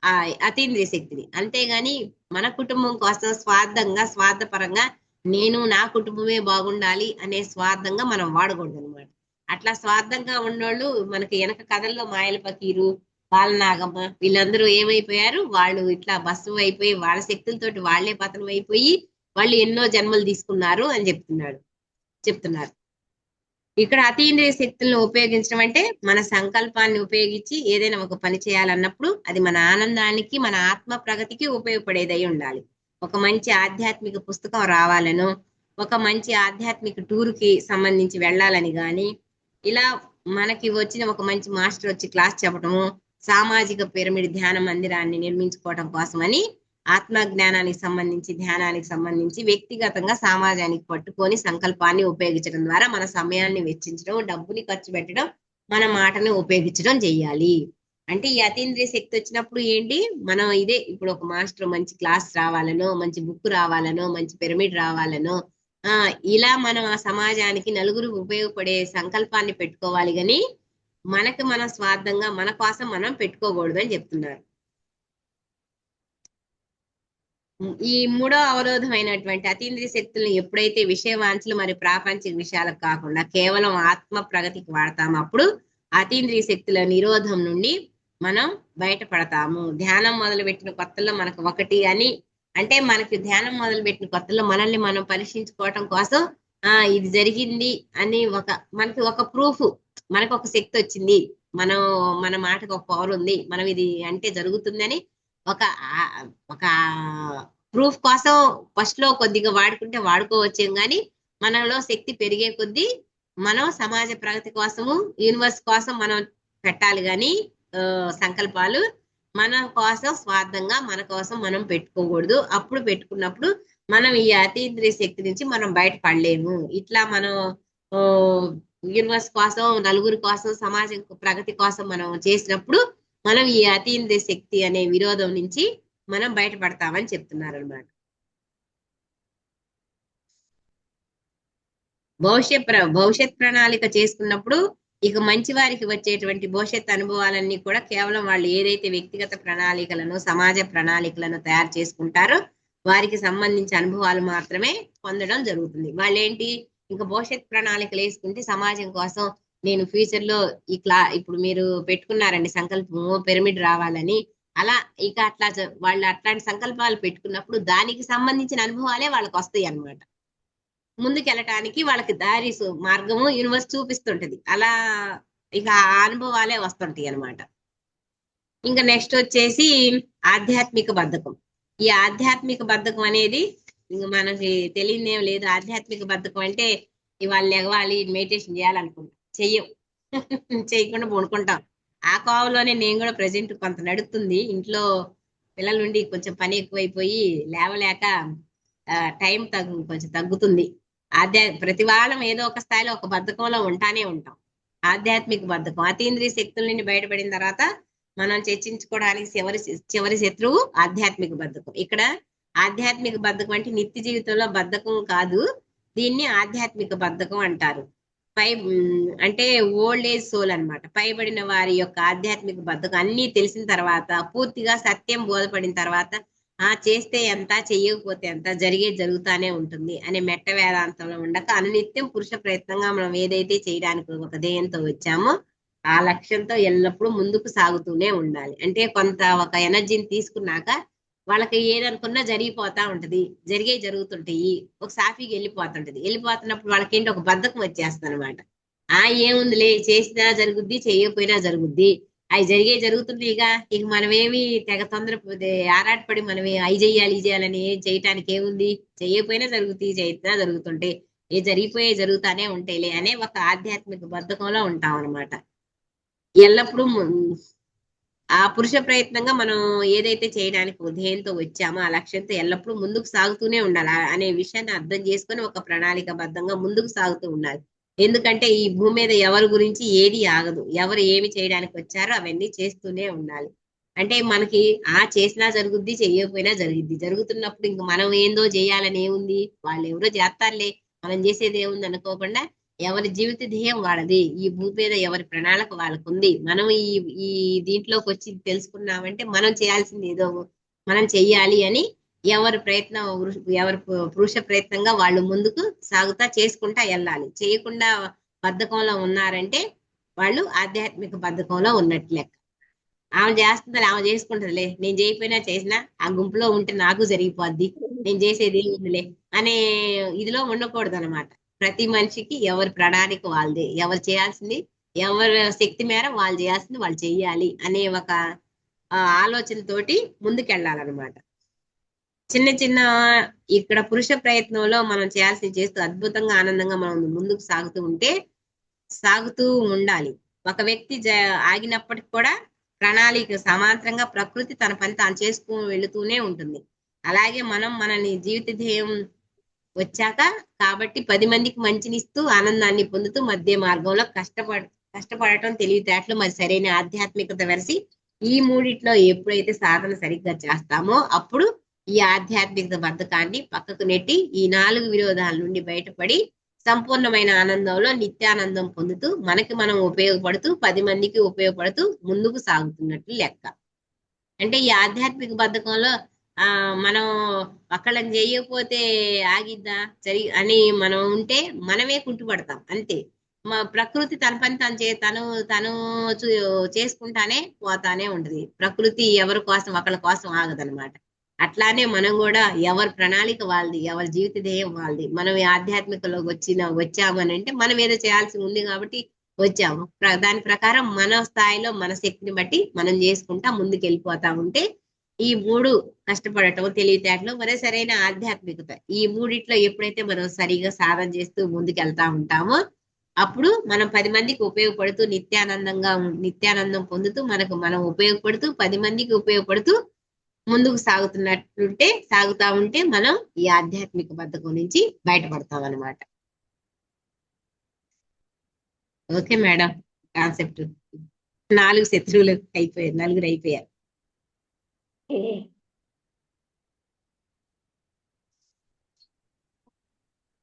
ఆ అతీంద్రియ శక్తిని. అంతేగాని మన కుటుంబం కోసం స్వార్థపరంగా నేను నా కుటుంబమే బాగుండాలి అనే స్వార్థంగా మనం వాడకూడదు అనమాట. అట్లా స్వార్థంగా ఉన్నోళ్ళు మనకి వెనక కథల్లో మాయల పకీరు, బాలనాగమ్మ వీళ్ళందరూ ఏమైపోయారు, వాళ్ళు ఇట్లా భస్మం అయిపోయి వాళ్ళ శక్తులతోటి వాళ్లే పతనం అయిపోయి వాళ్ళు ఎన్నో జన్మలు తీసుకున్నారు అని చెప్తున్నారు. ఇక్కడ అతీంద్రియ శక్తులను ఉపయోగించడం అంటే మన సంకల్పాన్ని ఉపయోగించి ఏదైనా ఒక పని చేయాలన్నప్పుడు అది మన ఆనందానికి, మన ఆత్మ ప్రగతికి ఉపయోగపడేదై ఉండాలి. ఒక మంచి ఆధ్యాత్మిక పుస్తకం రావాలను, ఒక మంచి ఆధ్యాత్మిక టూర్కి సంబంధించి వెళ్ళాలని గాని, ఇలా మనకి వచ్చిన ఒక మంచి మాస్టర్ వచ్చి క్లాస్ చెప్పడము, సామాజిక పిరమిడ్ ధ్యాన మందిరాన్ని నిర్మించుకోవడం కోసమని ఆత్మ జ్ఞానానికి సంబంధించి, ధ్యానానికి సంబంధించి వ్యక్తిగతంగా సమాజానికి పట్టుకొని సంకల్పాన్ని ఉపయోగించడం ద్వారా మన సమయాన్ని వెచ్చించడం, డబ్బుని ఖర్చు పెట్టడం, మన మాటని ఉపయోగించడం చెయ్యాలి. అంటే ఈ అతీంద్రియ శక్తి వచ్చినప్పుడు ఏంటి, మనం ఇదే ఇప్పుడు ఒక మాస్టర్ మంచి క్లాస్ రావాలనో, మంచి బుక్ రావాలనో, మంచి పిరమిడ్ రావాలనో, ఇలా మనం ఆ సమాజానికి నలుగురు ఉపయోగపడే సంకల్పాన్ని పెట్టుకోవాలి గాని మనకి మనం స్వార్థంగా మన కోసం మనం పెట్టుకోకూడదు అని చెప్తున్నారు. ఈ మూడో అవరోధమైనటువంటి అతీంద్రియ శక్తులను ఎప్పుడైతే విషయ వాంఛలు మరి ప్రాపంచిక విషయాలకు కాకుండా కేవలం ఆత్మ ప్రగతికి వాడతాము, అప్పుడు అతీంద్రియ శక్తుల నిరోధం నుండి మనం బయటపడతాము. ధ్యానం మొదలు పెట్టిన కొత్తలో మనకు ఒకటి అని, అంటే మనకి ధ్యానం మొదలు పెట్టిన కొత్తలో మనల్ని మనం పరీక్షించుకోవటం కోసం ఇది జరిగింది అని మనకి ఒక ప్రూఫ్, మనకు ఒక శక్తి వచ్చింది, మన మాటకు ఒక పవర్ ఉంది, మనం ఇది అంటే జరుగుతుందని ఒక ఒక ప్రూఫ్ కోసం ఫస్ట్ లో కొద్దిగా వాడుకుంటే వాడుకోవచ్చేం కానీ మనలో శక్తి పెరిగే కొద్దీ మనం సమాజ ప్రగతి కోసము, యూనివర్స్ కోసం మనం పెట్టాలి కానీ సంకల్పాలు మన కోసం స్వార్థంగా మన కోసం మనం పెట్టుకోకూడదు. అప్పుడు పెట్టుకున్నప్పుడు మనం ఈ అతీంద్రియ శక్తి నుంచి మనం బయటపడలేము. ఇట్లా మనం యూనివర్స్ కోసం, నలుగురి కోసం, సమాజం ప్రగతి కోసం మనం చేసినప్పుడు మనం ఈ అతీంద్రియ శక్తి అనే విరోధం నుంచి మనం బయటపడతామని చెప్తున్నారు అనమాట. భవిష్యత్ ప్రణాళిక చేసుకున్నప్పుడు ఇక మంచి వారికి వచ్చేటువంటి భవిష్యత్ అనుభవాలన్నీ కూడా కేవలం వాళ్ళు ఏదైతే వ్యక్తిగత ప్రణాళికలను, సమాజ ప్రణాళికలను తయారు చేసుకుంటారో వారికి సంబంధించిన అనుభవాలు మాత్రమే పొందడం జరుగుతుంది. వాళ్ళేంటి, ఇంకా భవిష్యత్ ప్రణాళికలు వేసుకుంటే సమాజం కోసం నేను ఫ్యూచర్ లో ఇప్పుడు మీరు పెట్టుకున్నారండి సంకల్పము పిరమిడ్ రావాలని, అలా ఇక అట్లా వాళ్ళు అట్లాంటి సంకల్పాలు పెట్టుకున్నప్పుడు దానికి సంబంధించిన అనుభవాలే వాళ్ళకి వస్తాయి అన్నమాట. ముందుకెళ్ళటానికి వాళ్ళకి దారి మార్గము యూనివర్స్ చూపిస్తుంటది. అలా ఇక ఆ అనుభవాలే వస్తుంటాయి అన్నమాట. ఇంకా నెక్స్ట్ వచ్చేసి ఆధ్యాత్మిక బద్ధకం. ఈ ఆధ్యాత్మిక బద్ధకం అనేది ఇంక మనకి తెలియదేం లేదు. ఆధ్యాత్మిక బద్ధకం అంటే ఇవాళ ఎగవాలి, మెడిటేషన్ చేయాలనుకుంటాం, చేయకుండా పడుకుంటాం. ఆ కోవలోనే నేను కూడా ప్రజెంట్ కొంత నడుస్తుంది. ఇంట్లో పిల్లల నుండి కొంచెం పని ఎక్కువైపోయి లేవలేక టైం కొంచెం తగ్గుతుంది. ప్రతి వాళ్ళం ఏదో ఒక స్థాయిలో ఒక బద్ధకంలో ఉంటానే ఉంటాం. ఆధ్యాత్మిక బద్ధకం, అతీంద్రియ శక్తుల నుండి బయటపడిన తర్వాత మనం చర్చించుకోవడానికి చివరి శత్రువు ఆధ్యాత్మిక బద్ధకం. ఇక్కడ ఆధ్యాత్మిక బద్ధకం అంటే నిత్య జీవితంలో బద్ధకం కాదు, దీన్ని ఆధ్యాత్మిక బద్ధకం అంటారు. అంటే ఓల్డ్ ఏజ్ సోల్ అన్నమాట. పైబడిన వారి యొక్క ఆధ్యాత్మిక బద్ధకం అన్ని తెలిసిన తర్వాత, పూర్తిగా సత్యం బోధపడిన తర్వాత చేస్తే ఎంత, చెయ్యకపోతే ఎంత, జరుగుతానే ఉంటుంది అనే మెట్ట వేదాంతంలో ఉండక అనునిత్యం పురుష ప్రయత్నంగా మనం ఏదైతే చేయడానికి ఒక ధ్యేయంతో వచ్చామో ఆ లక్ష్యంతో ఎల్లప్పుడూ ముందుకు సాగుతూనే ఉండాలి. అంటే కొంత ఒక ఎనర్జీని తీసుకున్నాక వాళ్ళకి ఏదనుకున్నా జరిగిపోతా ఉంటది, జరుగుతుంటాయి, ఒక సాఫీకి వెళ్ళిపోతుంటది. వెళ్ళిపోతున్నప్పుడు వాళ్ళకి ఏంటి, ఒక బద్ధకం వచ్చేస్తుంది అనమాట. ఏముందిలే, చేసినా జరుగుద్ది, చేయకపోయినా జరుగుద్ది, అవి జరుగుతుంటాయిగా. ఇక మనమేమి తెగ ఆరాటపడి మనమే అవి చెయ్యాలి ఇది చేయాలని ఏం చేయటానికి ఏముంది, చేయకపోయినా జరుగుతాయి, చేసినా జరుగుతుంటాయి, జరిగిపోయే జరుగుతానే ఉంటాయిలే అనే ఒక ఆధ్యాత్మిక బద్ధకంలో ఉంటాం అనమాట. ఎల్లప్పుడూ ఆ పురుష ప్రయత్నంగా మనం ఏదైతే చేయడానికి ఉదయంతో వచ్చామో ఆ లక్ష్యంతో ఎల్లప్పుడూ ముందుకు సాగుతూనే ఉండాలి అనే విషయాన్ని అర్థం చేసుకొని ఒక ప్రణాళికబద్ధంగా ముందుకు సాగుతూ ఉండాలి. ఎందుకంటే ఈ భూమి మీద ఎవరి గురించి ఏది ఆగదు, ఎవరు ఏమి చేయడానికి వచ్చారో అవన్నీ చేస్తూనే ఉండాలి. అంటే మనకి చేసినా జరుగుద్ది, చెయ్యకపోయినా జరిగిద్ది. జరుగుతున్నప్పుడు ఇంక మనం ఏందో చేయాలని ఏముంది, వాళ్ళు ఎవరో చేస్తారులే, మనం చేసేది ఏముంది అనుకోకుండా ఎవరి జీవిత ధ్యేయం వాళ్ళది, ఈ భూమి మీద ఎవరి ప్రణాళిక వాళ్ళకు ఉంది. మనం ఈ దీంట్లోకి వచ్చి తెలుసుకున్నామంటే మనం చేయాల్సింది ఏదో మనం చెయ్యాలి అని ఎవరి ప్రయత్నం, ఎవరి పురుష ప్రయత్నంగా వాళ్ళు ముందుకు సాగుతా చేసుకుంటా వెళ్ళాలి. చేయకుండా బద్ధకంలో ఉన్నారంటే వాళ్ళు ఆధ్యాత్మిక బద్ధకంలో ఉన్నట్లు లెక్క. ఆమె చేస్తుంది, ఆమె చేసుకుంటదిలే, నేను చేయకపోయినా చేసినా ఆ గుంపులో ఉంటే నాకు జరిగిపోద్ది, నేను చేసేది ఉందిలే అనే ఇదిలో ఉండకూడదు అనమాట. ప్రతి మనిషికి ఎవరి ప్రణాళిక వాళ్ళది, ఎవరు చేయాల్సింది, ఎవరి శక్తి మేర వాళ్ళు చేయాల్సింది వాళ్ళు చెయ్యాలి అనే ఒక ఆలోచనతోటి ముందుకెళ్ళాలన్నమాట. చిన్న చిన్న ఇక్కడ పురుష ప్రయత్నంలో మనం చేయాల్సింది చేస్తూ అద్భుతంగా ఆనందంగా మనం ముందుకు సాగుతూ ఉండాలి. ఒక వ్యక్తి ఆగినప్పటికి కూడా ప్రణాళిక సమాంతరంగా ప్రకృతి తన పని తాను చేసుకు వెళుతూనే ఉంటుంది. అలాగే మనం మనని జీవిత ధ్యేయం వచ్చాక కాబట్టి 10 మందికి మంచినిస్తూ ఆనందాన్ని పొందుతూ మధ్య మార్గంలో కష్టపడటం, తెలివితేటలు, మరి సరైన ఆధ్యాత్మికత వెరసి ఈ మూడిట్లో ఎప్పుడైతే సాధన సరిగ్గా చేస్తామో అప్పుడు ఈ ఆధ్యాత్మిక బద్ధకాన్ని పక్కకు నెట్టి ఈ 4 విరోధాల నుండి బయటపడి సంపూర్ణమైన ఆనందంలో నిత్యానందం పొందుతూ మనకి మనం ఉపయోగపడుతూ 10 మందికి ఉపయోగపడుతూ ముందుకు సాగుతున్నట్లు లెక్క. అంటే ఈ ఆధ్యాత్మిక బద్ధకంలో మనం ఒకళ్ళని చేయకపోతే ఆగిద్దా అని మనం ఉంటే మనమే కుంటుపడతాం అంతే. ప్రకృతి తన పని తను చేసుకుంటానే పోతానే ఉంటది. ప్రకృతి ఎవరి కోసం ఒకళ్ళ కోసం ఆగదనమాట. అట్లానే మనం కూడా ఎవరి ప్రణాళిక వాళ్ళది, ఎవరి జీవిత ధ్యేయం వాళ్ళది. మనం ఆధ్యాత్మికలోకి వచ్చామని అంటే మనం ఏదో చేయాల్సి ఉంది కాబట్టి వచ్చాము. దాని ప్రకారం మన స్థాయిలో మన శక్తిని బట్టి మనం చేసుకుంటా ముందుకు వెళ్ళిపోతా ఉంటే ఈ 3 కష్టపడటం, తెలివితేటలు, మరి సరైన ఆధ్యాత్మికత, ఈ మూడిట్లో ఎప్పుడైతే మనం సరిగా సాధన చేస్తూ ముందుకెళ్తా ఉంటామో అప్పుడు మనం 10 మందికి ఉపయోగపడుతూ నిత్యానందం పొందుతూ మనకు మనం ఉపయోగపడుతూ 10 మందికి ఉపయోగపడుతూ ముందుకు సాగుతా ఉంటే మనం ఈ ఆధ్యాత్మిక బద్ధకం నుంచి బయటపడతాం అనమాట. ఓకే మేడం, కాన్సెప్ట్ 4 శత్రువులు అయిపోయారు, 4 అయిపోయారు.